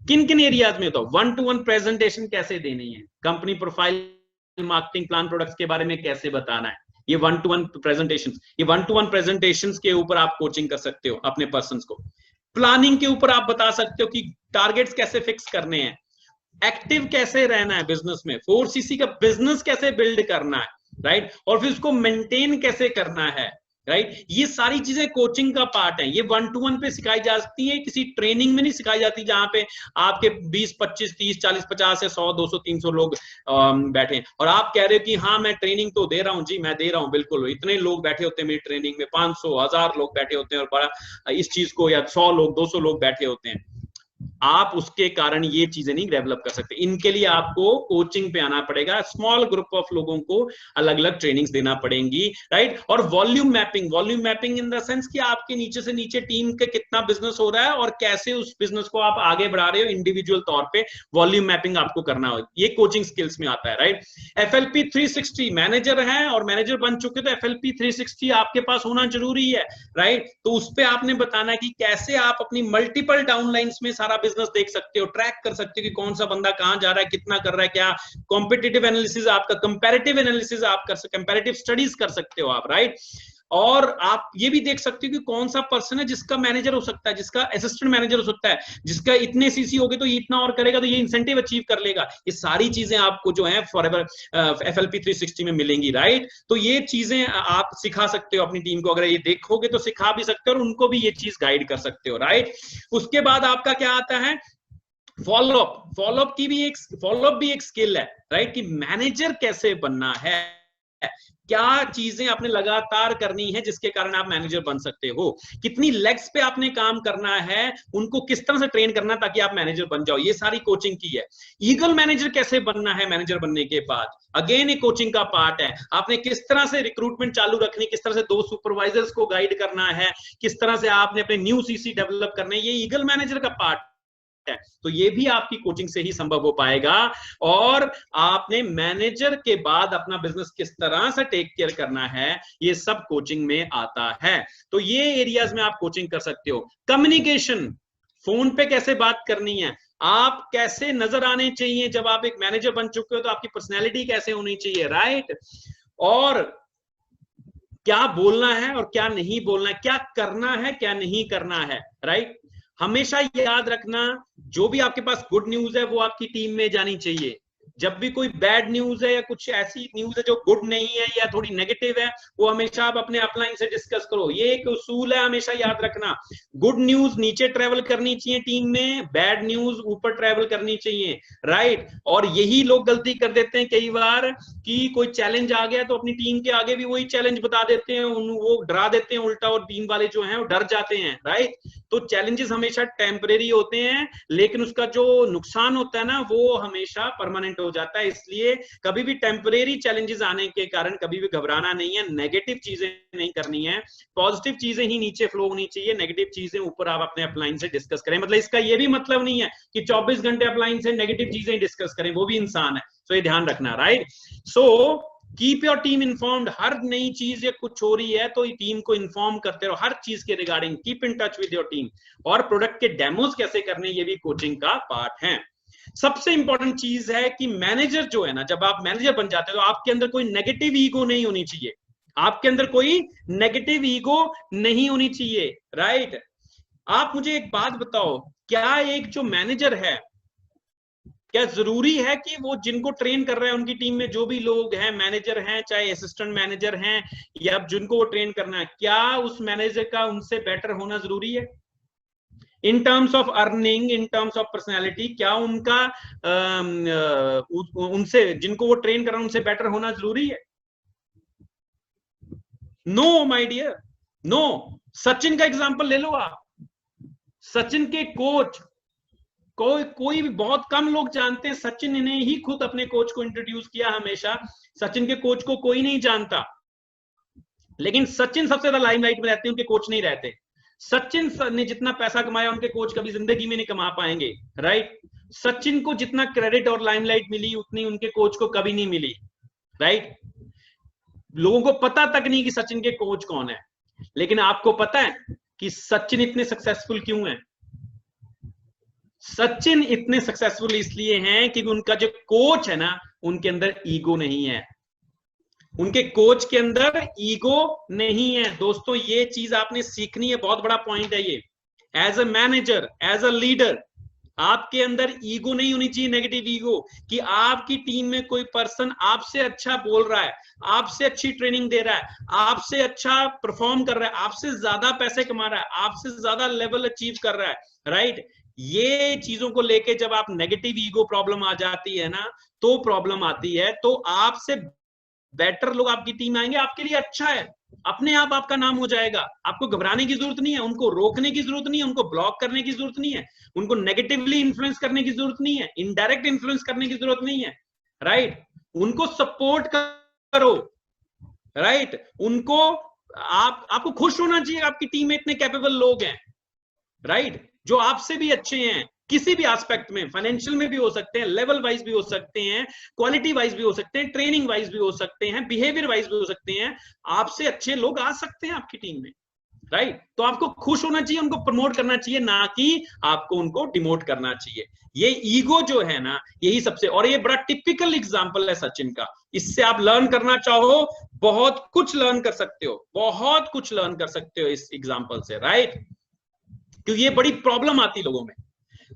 किन किन एरियाज में। तो 1-to-1 प्रेजेंटेशन कैसे देनी है, company profile, marketing plan, products के बारे में कैसे बताना है, ये 1-to-1 प्रेजेंटेशंस, ये 1-to-1 प्रेजेंटेशंस के ऊपर आप कोचिंग कर सकते हो अपने पर्सन्स को। प्लानिंग के ऊपर आप बता सकते हो कि टारगेट्स कैसे फिक्स करने हैं, एक्टिव कैसे रहना है बिजनेस में, 4cc का बिजनेस कैसे बिल्ड करना है, राइट, और फिर उसको मेंटेन कैसे करना है, राइट। ये सारी चीजें कोचिंग का पार्ट है। ये 1-to-1 पे सिखाई जाती है, किसी ट्रेनिंग में नहीं सिखाई जाती जहां पे आपके 20, 25, 30, 40, 50 से 100, 200, 300 लोग बैठे हैं और आप कह रहे हो कि हाँ मैं ट्रेनिंग तो दे रहा हूँ जी, मैं दे रहा हूँ, बिल्कुल। इतने लोग बैठे होते हैं मेरी ट्रेनिंग में, 500, 1000 लोग बैठे होते हैं, और बड़ा इस चीज को, या 100 लोग, 200 लोग बैठे होते हैं। आप उसके कारण ये चीजें नहीं डेवलप कर सकते। इनके लिए आपको कोचिंग पे आना पड़ेगा, स्मॉल ग्रुप ऑफ लोगों को अलग अलग ट्रेनिंग्स देना पड़ेंगी, राइट। और volume mapping in the sense कि आपके नीचे से नीचे टीम के कितना बिजनेस हो रहा है और कैसे उस बिजनेस को आप आगे बढ़ा रहे हो इंडिविजुअल तौर पे, वॉल्यूम मैपिंग आपको करना हो, ये कोचिंग स्किल्स में आता है, राइट। FLP 360 मैनेजर है और मैनेजर बन चुके तो FLP 360 आपके पास होना जरूरी है, राइट। तो उस पर आपने बताना है कि कैसे आप अपनी मल्टीपल डाउनलाइंस में सारा बिजनेस देख सकते हो, ट्रैक कर सकते हो कि कौन सा बंदा कहां जा रहा है, कितना कर रहा है, क्या कॉम्पिटिटिव एनालिसिस आपका, कंपैरेटिव एनालिसिस आप कर सकते, कंपैरेटिव स्टडीज कर सकते हो आप, राइट। और आप ये भी देख सकते हो कि कौन सा पर्सन है जिसका मैनेजर हो सकता है, जिसका असिस्टेंट मैनेजर हो सकता है, जिसका इतने सीसी हो गए तो ये इतना और करेगा तो ये इंसेंटिव अचीव कर लेगा। ये सारी चीजें आपको जो है फॉरएवर FLP 360 में मिलेंगी, राइट। तो ये चीजें आप सिखा सकते हो अपनी टीम को, अगर ये देखोगे तो सिखा भी सकते हो और उनको भी ये चीज गाइड कर सकते हो, राइट। उसके बाद आपका क्या आता है, फॉलोअप भी एक स्किल है, राइट, कि मैनेजर कैसे बनना है, क्या चीजें आपने लगातार करनी है जिसके कारण आप मैनेजर बन सकते हो, कितनी लेग्स पे आपने काम करना है, उनको किस तरह से ट्रेन करना ताकि आप मैनेजर बन जाओ, ये सारी कोचिंग की है। ईगल मैनेजर कैसे बनना है मैनेजर बनने के बाद, अगेन एक कोचिंग का पार्ट है। आपने किस तरह से रिक्रूटमेंट चालू रखनी, किस तरह से 2 सुपरवाइजर्स को गाइड करना है, किस तरह से आपने अपने न्यू सीसी डेवलप करने, ये ईगल मैनेजर का पार्ट है। तो ये भी आपकी कोचिंग से ही संभव हो पाएगा। और आपने मैनेजर के बाद अपना बिजनेस किस तरह से टेक केयर करना है, ये सब कोचिंग में आता है। तो ये एरियाज में आप कोचिंग कर सकते हो। कम्युनिकेशन, फोन पे कैसे बात करनी है, आप कैसे नजर आने चाहिए जब आप एक मैनेजर बन चुके हो, तो आपकी पर्सनैलिटी कैसे होनी चाहिए, राइट। और क्या बोलना है और क्या नहीं बोलना है, क्या करना है क्या नहीं करना है, राइट। हमेशा याद रखना, जो भी आपके पास गुड न्यूज है वो आपकी टीम में जानी चाहिए। जब भी कोई बैड न्यूज है या कुछ ऐसी न्यूज है जो गुड नहीं है या थोड़ी नेगेटिव है, वो हमेशा आप अपने अपलाइन से डिस्कस करो। ये एक उसूल है, हमेशा याद रखना। गुड न्यूज नीचे ट्रेवल करनी चाहिए टीम में, बैड न्यूज ऊपर ट्रेवल करनी चाहिए, राइट। और यही लोग गलती कर देते हैं कई बार कि कोई चैलेंज आ गया तो अपनी टीम के आगे भी वही चैलेंज बता देते हैं, वो डरा देते हैं उल्टा, और टीम वाले जो हैं वो डर जाते हैं, राइट। तो चैलेंजेस हमेशा टेम्परेरी होते हैं, लेकिन उसका जो नुकसान होता है ना वो हमेशा परमानेंट हो जाता है। इसलिए कभी भी टेम्परेरी चैलेंजेस आने के कारण कभी भी घबराना नहीं है, नेगेटिव चीजें नहीं करनी है, पॉजिटिव चीजें ही नीचे फ्लो होनी चाहिए, नेगेटिव चीजें ऊपर आप अपने अपलाइन से डिस्कस करें। मतलब इसका ये भी मतलब नहीं है कि 24 घंटे अपलाइन से नेगेटिव चीजें डिस्कस करें, वो भी इंसान है। तो ये ध्यान रखना, right. So keep your team informed, हर नई चीज या कुछ हो रही है तो टीम को इन्फॉर्म करते रहो हर चीज के regarding, keep in touch with your team. और प्रोडक्ट के डेमोज कैसे करने, ये भी कोचिंग का पार्ट है। सबसे इंपॉर्टेंट चीज है कि मैनेजर जो है ना, जब आप मैनेजर बन जाते हो तो आपके अंदर कोई नेगेटिव ईगो नहीं होनी चाहिए, आपके अंदर कोई नेगेटिव ईगो नहीं होनी चाहिए, राइट। आप मुझे एक बात बताओ, क्या एक जो मैनेजर है, क्या जरूरी है कि वो जिनको ट्रेन कर रहे हैं उनकी टीम में जो भी लोग हैं, मैनेजर हैं चाहे असिस्टेंट मैनेजर हैं, या जिनको वो ट्रेन करना है, क्या उस मैनेजर का उनसे बेटर होना जरूरी है in terms of earning, in terms of personality? क्या उनका उनसे जिनको वो ट्रेन कर रहे हैं उनसे बेटर होना जरूरी है? No my dear, no. Sachin का एग्जांपल ले लो आप, सचिन के कोच कोई भी बहुत कम लोग जानते हैं, सचिन ने ही खुद अपने कोच को इंट्रोड्यूस किया। हमेशा सचिन के कोच को कोई नहीं जानता, लेकिन सचिन सबसे ज्यादा लाइमलाइट में रहते हैं, उनके कोच नहीं रहते। सचिन ने जितना पैसा कमाया उनके कोच कभी जिंदगी में नहीं कमा पाएंगे, राइट। सचिन को जितना क्रेडिट और लाइमलाइट मिली उतनी उनके कोच को कभी नहीं मिली, राइट। लोगों को पता तक नहीं कि सचिन के कोच कौन है। लेकिन आपको पता है कि सचिन इतने सक्सेसफुल क्यों हैं? सचिन इतने सक्सेसफुल इसलिए हैं कि उनका जो कोच है ना, उनके अंदर ईगो नहीं है, उनके कोच के अंदर ईगो नहीं है। दोस्तों ये चीज आपने सीखनी है, बहुत बड़ा पॉइंट है ये। As a manager, as a leader, आपके अंदर ईगो नहीं होनी चाहिए, नेगेटिव ईगो, कि आपकी टीम में कोई पर्सन आपसे अच्छा बोल रहा है, आपसे अच्छी ट्रेनिंग दे रहा है, आपसे अच्छा परफॉर्म कर रहा है, आपसे ज्यादा पैसे कमा रहा है, आपसे ज्यादा लेवल अचीव कर रहा है, राइट। ये चीजों को लेके जब आप नेगेटिव ईगो प्रॉब्लम आ जाती है ना, तो प्रॉब्लम आती है। तो आपसे बेटर लोग आपकी टीम आएंगे, आपके लिए अच्छा है, अपने आप आपका नाम हो जाएगा। आपको घबराने की जरूरत नहीं है, उनको रोकने की जरूरत नहीं है, उनको ब्लॉक करने की जरूरत नहीं है, उनको नेगेटिवली इन्फ्लुएंस करने की जरूरत नहीं है, इनडायरेक्ट इन्फ्लुएंस करने की जरूरत नहीं है, राइट। उनको सपोर्ट करो, राइट। उनको आपको खुश होना चाहिए, आपकी टीम में इतने कैपेबल लोग हैं, राइट, जो आपसे भी अच्छे हैं किसी भी एस्पेक्ट में। फाइनेंशियल में भी हो सकते हैं, लेवल वाइज भी हो सकते हैं, क्वालिटी वाइज भी हो सकते हैं, ट्रेनिंग वाइज भी हो सकते हैं, बिहेवियर वाइज भी हो सकते हैं। आपसे अच्छे लोग आ सकते हैं आपकी टीम में, राइट। तो आपको खुश होना चाहिए, उनको प्रमोट करना चाहिए, ना कि आपको उनको डिमोट करना चाहिए। ये ईगो जो है ना, यही सबसे, और ये बड़ा टिपिकल एग्जांपल है सचिन का। इससे आप लर्न करना चाहो, बहुत कुछ लर्न कर सकते हो, बहुत कुछ लर्न कर सकते हो इस एग्जांपल से, राइट। क्योंकि ये बड़ी प्रॉब्लम आती लोगों में।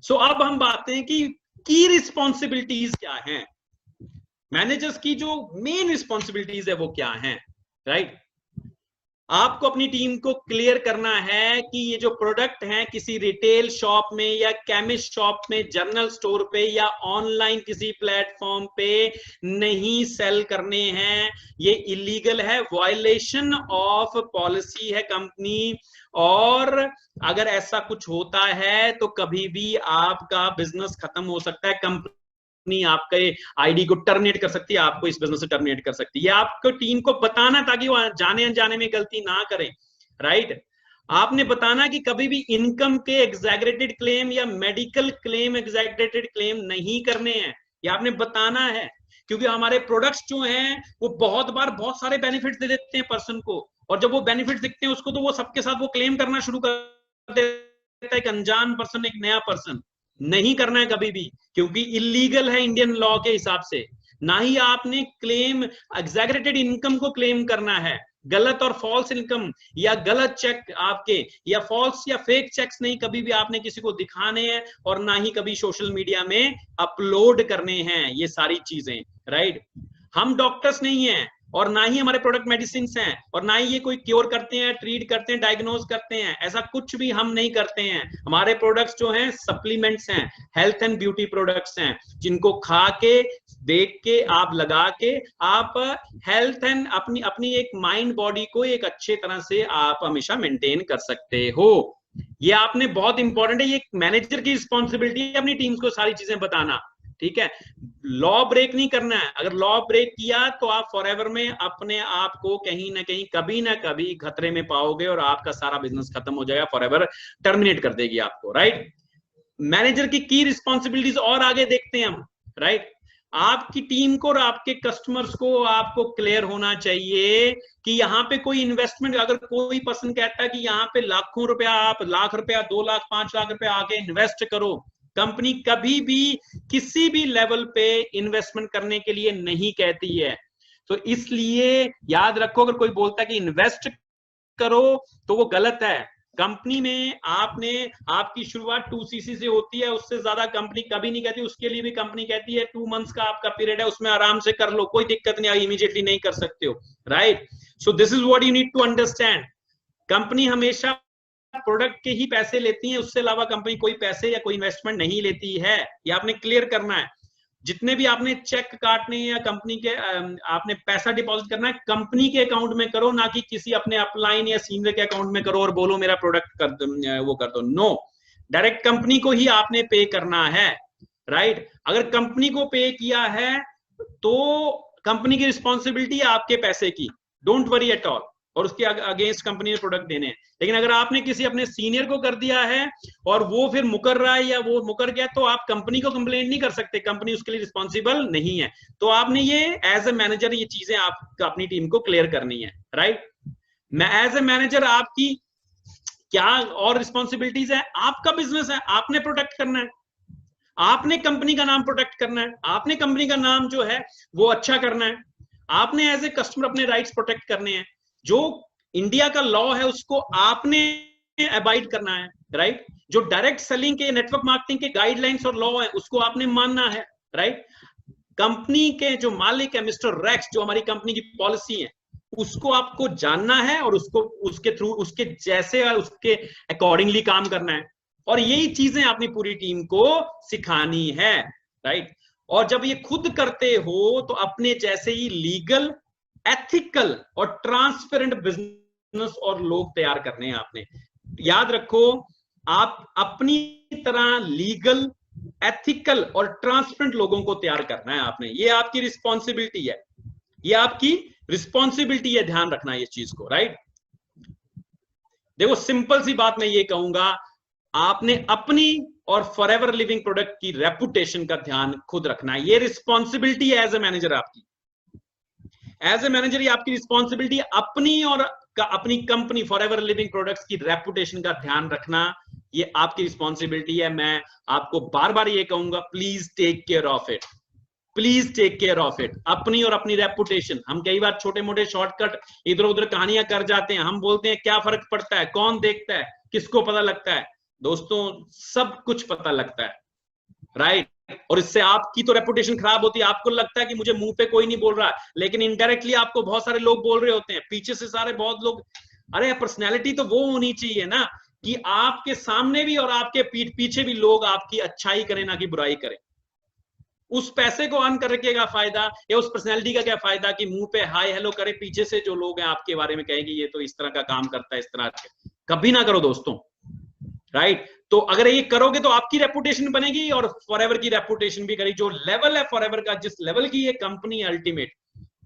सो अब हम बात हैं कि की रिस्पॉन्सिबिलिटीज क्या हैं, मैनेजर्स की जो मेन रिस्पॉन्सिबिलिटीज है वो क्या हैं, राइट। आपको अपनी टीम को क्लियर करना है कि ये जो प्रोडक्ट हैं किसी रिटेल शॉप में या केमिस्ट शॉप में, जनरल स्टोर पे या ऑनलाइन किसी प्लेटफॉर्म पे नहीं सेल करने हैं। ये इलीगल है, वायलेशन ऑफ पॉलिसी है कंपनी। और अगर ऐसा कुछ होता है तो कभी भी आपका बिजनेस खत्म हो सकता है, कंपनी आपके आईडी को टर्मिनेट कर सकती है, आपको इस बिजनेस से टर्मिनेट कर सकती है। ये आपको टीम को बताना ताकि वो जाने अनजाने में गलती ना करें, राइट। आपने बताना कि कभी भी इनकम के एग्जैगरेटेड क्लेम या मेडिकल क्लेम एग्जैगरेटेड क्लेम नहीं करने हैं, ये आपने बताना है। क्योंकि हमारे प्रोडक्ट्स जो हैं वो बहुत बार बहुत सारे बेनिफिट्स दे देते हैं पर्सन को, और जब वो बेनिफिट्स दिखते हैं उसको, तो वो सबके साथ वो क्लेम करना शुरू कर देता है, एक अनजान पर्सन, एक नया पर्सन। नहीं करना है कभी भी, क्योंकि इलीगल है इंडियन लॉ के हिसाब से। ना ही आपने क्लेम एग्जैगरेटेड इनकम को क्लेम करना है, गलत और फॉल्स इनकम या गलत चेक आपके, या फॉल्स या फेक चेक्स नहीं कभी भी आपने किसी को दिखाने हैं, और ना ही कभी सोशल मीडिया में अपलोड करने हैं ये सारी चीजें, राइट। हम डॉक्टर्स नहीं हैं, और ना ही हमारे प्रोडक्ट मेडिसिन हैं, और ना ही ये कोई क्योर करते हैं, ट्रीट करते हैं, डायग्नोज करते हैं, ऐसा कुछ भी हम नहीं करते हैं। हमारे प्रोडक्ट्स जो हैं सप्लीमेंट्स हैं, हेल्थ एंड ब्यूटी प्रोडक्ट्स हैं, जिनको खा के, देख के, आप लगा के, आप हेल्थ एंड अपनी अपनी एक माइंड बॉडी को एक अच्छे तरह से आप हमेशा मेंटेन कर सकते हो। ये आपने बहुत इंपॉर्टेंट है, ये मैनेजर की रिस्पॉन्सिबिलिटी है अपनी टीम्स को सारी चीजें बताना, ठीक है। लॉ ब्रेक नहीं करना है। अगर लॉ ब्रेक किया तो आप फॉरएवर में अपने आप को कहीं ना कहीं, कभी ना कभी खतरे में पाओगे, और आपका सारा बिजनेस खत्म हो जाएगा, फॉरएवर टर्मिनेट कर देगी आपको, राइट। मैनेजर की रिस्पॉन्सिबिलिटीज और आगे देखते हैं हम, राइट। आपकी टीम को और आपके कस्टमर्स को आपको क्लियर होना चाहिए कि यहाँ पे कोई इन्वेस्टमेंट, अगर कोई पर्सन कहता है कि यहाँ पे लाखों रुपया, आप लाख रुपया, 2 लाख 5 लाख रुपया आके इन्वेस्ट करो, कंपनी कभी भी किसी भी लेवल पे इन्वेस्टमेंट करने के लिए नहीं कहती है। तो इसलिए याद रखो, अगर कोई बोलता है कि इन्वेस्ट करो तो वो गलत है। कंपनी में आपने, आपकी शुरुआत 2cc से होती है, उससे ज्यादा कंपनी कभी नहीं कहती। उसके लिए भी कंपनी कहती है 2 मंथ्स का आपका पीरियड है, उसमें आराम से कर लो, कोई दिक्कत नहीं, इमीडिएटली नहीं कर सकते हो, right. So this is what you need to understand. Company हमेशा प्रोडक्ट के ही पैसे लेती है, उससे अलावा कंपनी कोई पैसे या कोई इन्वेस्टमेंट नहीं लेती है, ये आपने क्लियर करना है। जितने भी आपने चेक काटने या कंपनी के आपने पैसा डिपॉजिट करना है, कंपनी के अकाउंट में करो, ना कि किसी अपने अपलाइन या सीनियर के अकाउंट में करो और बोलो मेरा प्रोडक्ट कर दो, वो कर दो। नो, डायरेक्ट कंपनी को ही आपने पे करना है, राइट। अगर कंपनी को पे किया है तो कंपनी की रिस्पॉन्सिबिलिटी है आपके पैसे की, डोंट वरी एट ऑल, और उसके अगेंस्ट कंपनी ने प्रोडक्ट देने हैं। लेकिन अगर आपने किसी अपने सीनियर को कर दिया है और वो फिर मुकर रहा है या वो मुकर गया, तो आप कंपनी को कंप्लेंट नहीं कर सकते, कंपनी उसके लिए रिस्पॉन्सिबल नहीं है। तो आपने ये एज ए मैनेजर ये चीजें आप अपनी टीम को क्लियर करनी है, राइट। मैं एज ए मैनेजर आपकी क्या और रिस्पॉन्सिबिलिटीज है, आपका बिजनेस है, आपने प्रोटेक्ट करना है, आपने कंपनी का नाम प्रोटेक्ट करना है, आपने कंपनी का नाम जो है वो अच्छा करना है, आपने एज ए कस्टमर अपने राइट्स प्रोटेक्ट करने हैं। जो इंडिया का लॉ है उसको आपने अबाइड करना है, राइट। जो डायरेक्ट सेलिंग के, नेटवर्क मार्केटिंग के गाइडलाइंस और लॉ है उसको आपने मानना है, राइट। कंपनी के जो मालिक है मिस्टर रैक्स, जो हमारी कंपनी की पॉलिसी है, उसको आपको जानना है और उसको उसके थ्रू, उसके जैसे और उसके अकॉर्डिंगली काम करना है। और यही चीजें अपनी पूरी टीम को सिखानी है, राइट। और जब ये खुद करते हो तो अपने जैसे ही लीगल, एथिकल और ट्रांसपेरेंट बिजनेस और लोग तैयार करने हैं आपने। याद रखो, आप अपनी तरह लीगल, एथिकल और ट्रांसपेरेंट लोगों को तैयार करना है आपने। ये आपकी रिस्पॉन्सिबिलिटी है, ये आपकी रिस्पॉन्सिबिलिटी है, ध्यान रखना ये चीज को, राइट। देखो सिंपल सी बात मैं ये कहूंगा, आपने अपनी और फॉरएवर लिविंग प्रोडक्ट की रेपुटेशन का ध्यान खुद रखना है, ये रिस्पॉन्सिबिलिटी है एज ए मैनेजर आपकी। एज ए मैनेजर ये आपकी रिस्पॉन्सिबिलिटी अपनी और अपनी कंपनी फॉरएवर लिविंग प्रोडक्ट्स की रेपुटेशन का ध्यान रखना, ये आपकी रिस्पॉन्सिबिलिटी है। मैं आपको बार बार ये कहूंगा, please take care of it, please take care of it, अपनी और अपनी रेपुटेशन। हम कई बार छोटे मोटे शॉर्टकट इधर उधर कहानियां कर जाते हैं, हम बोलते हैं क्या फर्क पड़ता है, कौन देखता है, किसको पता लगता है। दोस्तों सब कुछ पता लगता है, राइट? और इससे आपकी तो रेपुटेशन खराब होती है। आपको लगता है कि मुझे मुंह पे कोई नहीं बोल रहा, लेकिन इनडायरेक्टली आपको बहुत सारे लोग बोल रहे होते हैं, पीछे से सारे बहुत लोग। अरे पर्सनैलिटी तो वो होनी चाहिए ना कि आपके सामने भी और आपके पीठ पीछे भी लोग आपकी अच्छाई करें, ना कि बुराई करें। उस पैसे को अर्न करके का फायदा या उस पर्सनैलिटी का क्या फायदा कि मुंह पे हाय हेलो करे, पीछे से जो लोग हैं आपके बारे में कहेंगे ये तो इस तरह का काम करता है, इस तरह के। कभी ना करो दोस्तों, राइट? तो अगर ये करोगे तो आपकी रेपुटेशन बनेगी और फॉरएवर की रेपुटेशन भी करेगी। जो लेवल है फॉरएवर का, जिस लेवल की ये कंपनी अल्टीमेट,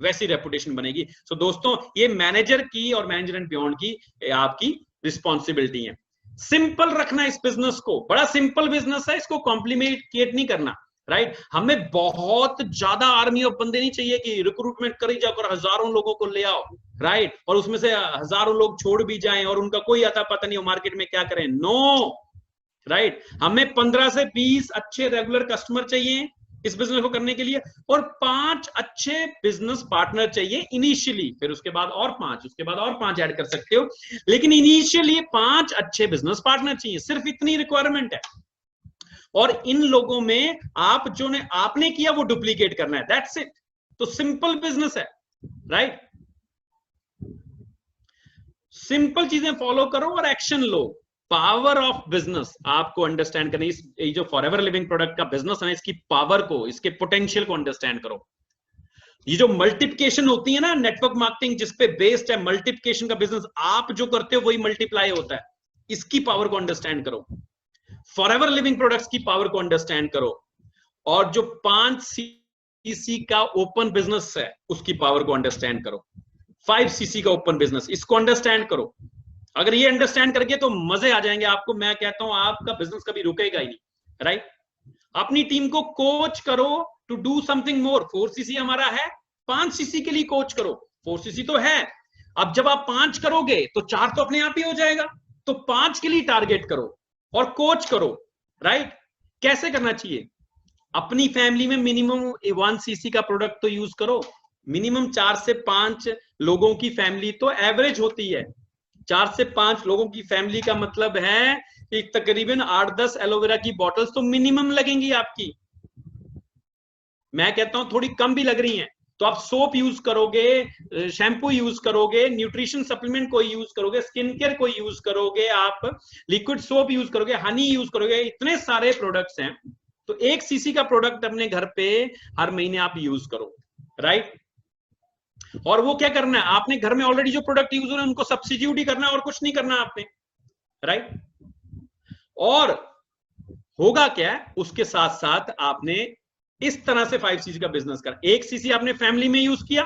वैसी रेपुटेशन बनेगी। सो दोस्तों ये मैनेजर की और मैनेजर एंड बियॉन्ड की आपकी रिस्पॉन्सिबिलिटी है। सिंपल रखना इस बिजनेस को, बड़ा सिंपल बिजनेस है, इसको कॉम्प्लिकेट नहीं करना, राइट? हमें बहुत ज्यादा आर्मी ऑफ बंदे नहीं चाहिए कि रिक्रूटमेंट करी जाकर हजारों लोगों को ले आओ, राइट? और उसमें से हजारों लोग छोड़ भी जाएं और उनका कोई आता पता नहीं हो मार्केट में क्या करें। No, right? हमें 15 से 20 अच्छे रेगुलर कस्टमर चाहिए इस बिजनेस को करने के लिए, और 5 अच्छे बिजनेस पार्टनर चाहिए इनिशियली। फिर उसके बाद और 5, उसके बाद और 5 ऐड कर सकते हो, लेकिन इनिशियली 5 अच्छे बिजनेस पार्टनर चाहिए, सिर्फ इतनी रिक्वायरमेंट है। और इन लोगों में आप जो ने आपने किया वो डुप्लीकेट करना है, दैट्स इट। तो सिंपल बिजनेस है, राइट? सिंपल चीजें फॉलो करो और action low. Power of business आपको अंडरस्टैंड करनी, ये जो फॉरएवर लिविंग प्रोडक्ट का बिजनेस है, इसकी पावर को, इसके पोटेंशियल को अंडरस्टैंड करो। ये जो मल्टीप्लिकेशन होती है ना, नेटवर्क मार्केटिंग जिस पे बेस्ड है, मल्टीप्लिकेशन का बिजनेस, आप जो करते हो वही मल्टीप्लाई होता है, इसकी पावर को अंडरस्टैंड करो। फॉरएवर लिविंग प्रोडक्ट्स की पावर को अंडरस्टैंड करो, और जो 5 सीसी का ओपन बिजनेस है उसकी पावर को अंडरस्टैंड करो। 5 सीसी का ओपन बिजनेस, इसको अंडरस्टैंड करो। अगर ये अंडरस्टैंड करके तो मजे आ जाएंगे आपको। मैं कहता हूं आपका बिजनेस कभी रुकेगा ही नहीं, राइट? अपनी टीम को कोच करो to do something more. 4 CC हमारा है, 5 सीसी के लिए कोच करो। 4 सीसी तो है, अब जब आप 5 करोगे तो 4 तो अपने आप ही हो जाएगा। तो 5 के लिए टारगेट करो और कोच करो, राइट? कैसे करना चाहिए? अपनी फैमिली में मिनिमम 1 सीसी का प्रोडक्ट तो यूज करो। मिनिमम 4 से 5 लोगों की फैमिली तो एवरेज होती है। 4 से 5 लोगों की फैमिली का मतलब है कि तकरीबन 8-10 एलोवेरा की बॉटल्स तो मिनिमम लगेंगी आपकी। मैं कहता हूं थोड़ी कम भी लग रही हैं तो आप सोप यूज करोगे, शैम्पू यूज करोगे, न्यूट्रिशन सप्लीमेंट कोई यूज करोगे, स्किन केयर कोई यूज करोगे, आप लिक्विड सोप यूज करोगे, हनी यूज करोगे, इतने सारे प्रोडक्ट्स हैं। तो 1 सीसी का प्रोडक्ट अपने घर पे हर महीने आप यूज करो, राइट? और वो क्या करना है, आपने घर में ऑलरेडी जो प्रोडक्ट यूज हो रहे हैं उनको सब्स्टिट्यूट ही करना है और कुछ नहीं करना आपने, राइट? और होगा क्या, उसके साथ साथ आपने इस तरह से 5 सीसी का बिजनेस कर। 1 सीसी आपने फैमिली में यूज किया,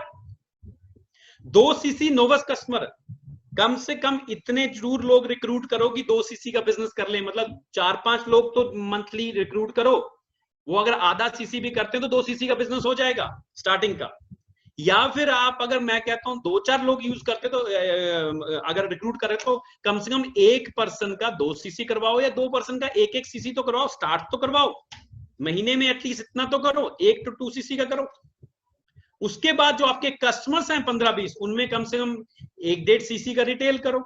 2 सीसी नोवस कस्टमर, कम से कम इतने जरूर लोग रिक्रूट करो कि 2 सीसी का बिजनेस कर ले। मतलब 4-5 लोग तो मंथली रिक्रूट करो। वो अगर आधा सीसी भी करते हैं तो 2 सीसी का बिजनेस हो जाएगा स्टार्टिंग का। या फिर आप, अगर मैं कहता हूं 2-4 लोग यूज करते तो अगर रिक्रूट करें तो कम से कम 1 पर्सन का 2 सीसी करवाओ या 2 पर्सन का 1-1 सीसी तो करवाओ, स्टार्ट तो करवाओ। महीने में एटलीस्ट इतना तो करो, 1 to 2 सीसी का करो। उसके बाद जो आपके कस्टमर्स हैं 15-20, उनमें कम से कम 1-1.5 सीसी का रिटेल करो।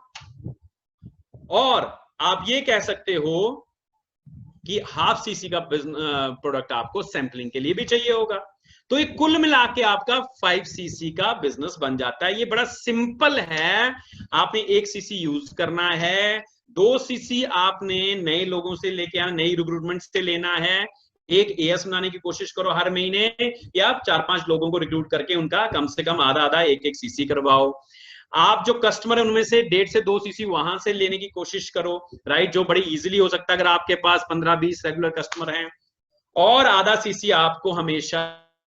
और आप ये कह सकते हो कि 1/2 सीसी का प्रोडक्ट आपको सैंपलिंग के लिए भी चाहिए होगा। तो ये कुल मिला के आपका 5 सीसी का बिजनेस बन जाता है। ये बड़ा सिंपल है। आपने 1 सीसी यूज करना है, 2 सीसी आपने नए लोगों से लेके आना, नई रिक्रूटमेंट से लेना है। 1 एएस बनाने की कोशिश करो हर महीने, या 4-5 लोगों को रिक्रूट करके उनका कम से कम आधा 1-1 सीसी करवाओ। आप जो कस्टमर है उनमें से 1.5 से 2 सीसी वहां से लेने की कोशिश करो, राइट? जो बड़ी इजीली हो सकता है अगर आपके पास 15-20 रेगुलर कस्टमर हैं। और आधा सीसी आपको हमेशा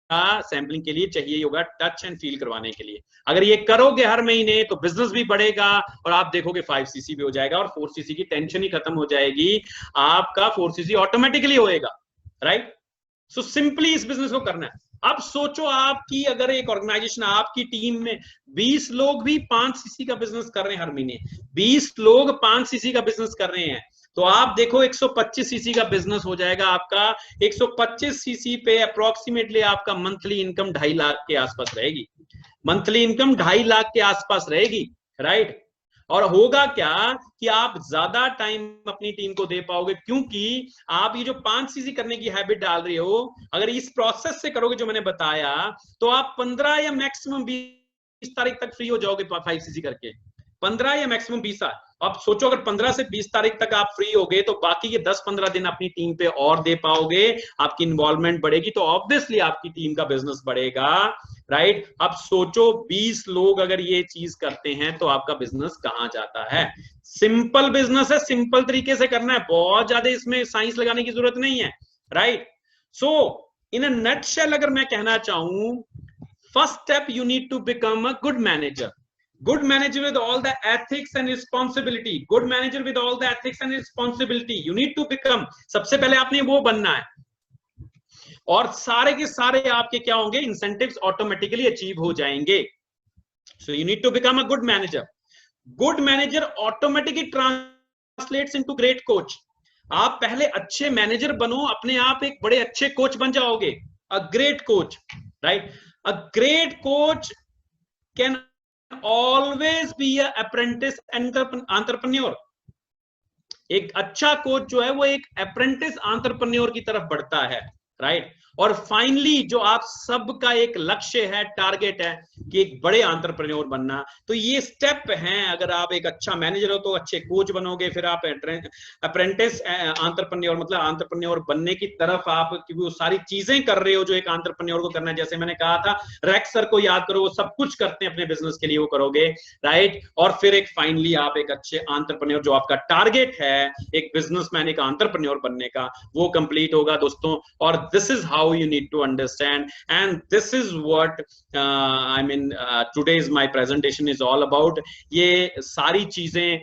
सैंपलिंग के लिए चाहिए होगा, टच एंड फील करवाने के लिए। अगर ये करोगे हर महीने तो बिजनेस भी बढ़ेगा और आप देखोगे 5 सीसी भी हो जाएगा और 4 सीसी की टेंशन ही खत्म हो जाएगी। आपका 4 सीसी ऑटोमेटिकली होएगा, राइट? सो सिंपली इस बिजनेस को करना है। अब सोचो आपकी अगर एक ऑर्गेनाइजेशन, आपकी टीम में 20 लोग भी 5 सीसी का बिजनेस कर रहे हैं हर महीने, 20 लोग 5 सीसी का बिजनेस कर रहे हैं, तो आप देखो 125 सीसी का बिजनेस हो जाएगा आपका। 125 सीसी पे अप्रोक्सीमेटली आपका मंथली इनकम 2.5 लाख के आसपास रहेगी, मंथली इनकम 2.5 लाख के आसपास रहेगी, राइट। और होगा क्या कि आप ज्यादा टाइम अपनी टीम को दे पाओगे, क्योंकि आप ये जो 5 सीसी करने की हैबिट डाल रहे हो, अगर इस प्रोसेस से करोगे जो मैंने बताया, तो आप 15 या मैक्सिमम 20 तारीख तक फ्री हो जाओगे 5 सीसी करके, 15 या मैक्सिमम 20। अब सोचो अगर 15 से 20 तारीख तक आप फ्री हो गए, तो बाकी के 10-15 दिन अपनी टीम पे और दे पाओगे, आपकी इन्वॉल्वमेंट बढ़ेगी, तो ऑब्वियसली आपकी टीम का बिजनेस बढ़ेगा, राइट। अब सोचो 20 लोग अगर ये चीज करते हैं तो आपका बिजनेस कहां जाता है। सिंपल बिजनेस है, सिंपल तरीके से करना है, बहुत ज्यादा इसमें साइंस लगाने की जरूरत नहीं है, right. So in a nutshell अगर मैं कहना चाहूं, first step you need to become a good manager, good manager with all the ethics and responsibility, good manager with all the ethics and responsibility you need to become। सबसे पहले आपने वो बनना है, और सारे के सारे आपके क्या होंगे, इंसेंटिव्स ऑटोमेटिकली अचीव हो जाएंगे। So you need to become a good manager. Good manager automatically translates into great coach. आप पहले अच्छे मैनेजर बनो, अपने आप एक बड़े अच्छे कोच बन जाओगे, a great coach, right. A great coach can always be a apprentice entrepreneur। एक अच्छा कोच जो है वो एक अप्रेंटिस एंटरप्रेन्योर की तरफ बढ़ता है, राइट। और फाइनली जो आप सबका एक लक्ष्य है, टारगेट है कि एक बड़े एंटरप्रेन्योर बनना, तो ये स्टेप हैं। अगर आप एक अच्छा मैनेजर हो तो अच्छे कोच बनोगे, फिर आप अप्रेंटिस एंटरप्रेन्योर मतलब एंटरप्रेन्योर बनने की तरफ आप, क्योंकि वो सारी चीजें कर रहे हो जो एक एंटरप्रेन्योर को करना है। जैसे मैंने कहा था, रेक्स सर को याद करो, वो सब कुछ करते हैं अपने बिजनेस के लिए, वो करोगे, राइट। और फिर एक फाइनली आप एक अच्छे एंटरप्रेन्योर, जो आपका टारगेट है एक बिजनेसमैन, एक एंटरप्रेन्योर बनने का, वो कंप्लीट होगा दोस्तों। और this is how you need to understand, and this is what I mean today's my presentation is all about। ये सारी चीजें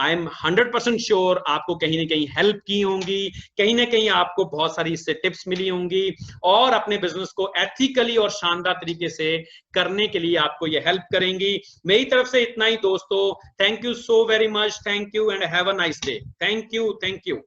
I am 100% sure आपको कहीं ना कहीं हेल्प की होंगी, कहीं ना कहीं आपको बहुत सारी इससे टिप्स मिली होंगी, और अपने बिजनेस को एथिकली और शानदार तरीके से करने के लिए आपको ये हेल्प करेंगी। मेरी तरफ से इतना ही दोस्तों, thank you so very much, thank you and have a nice day, thank you, thank you.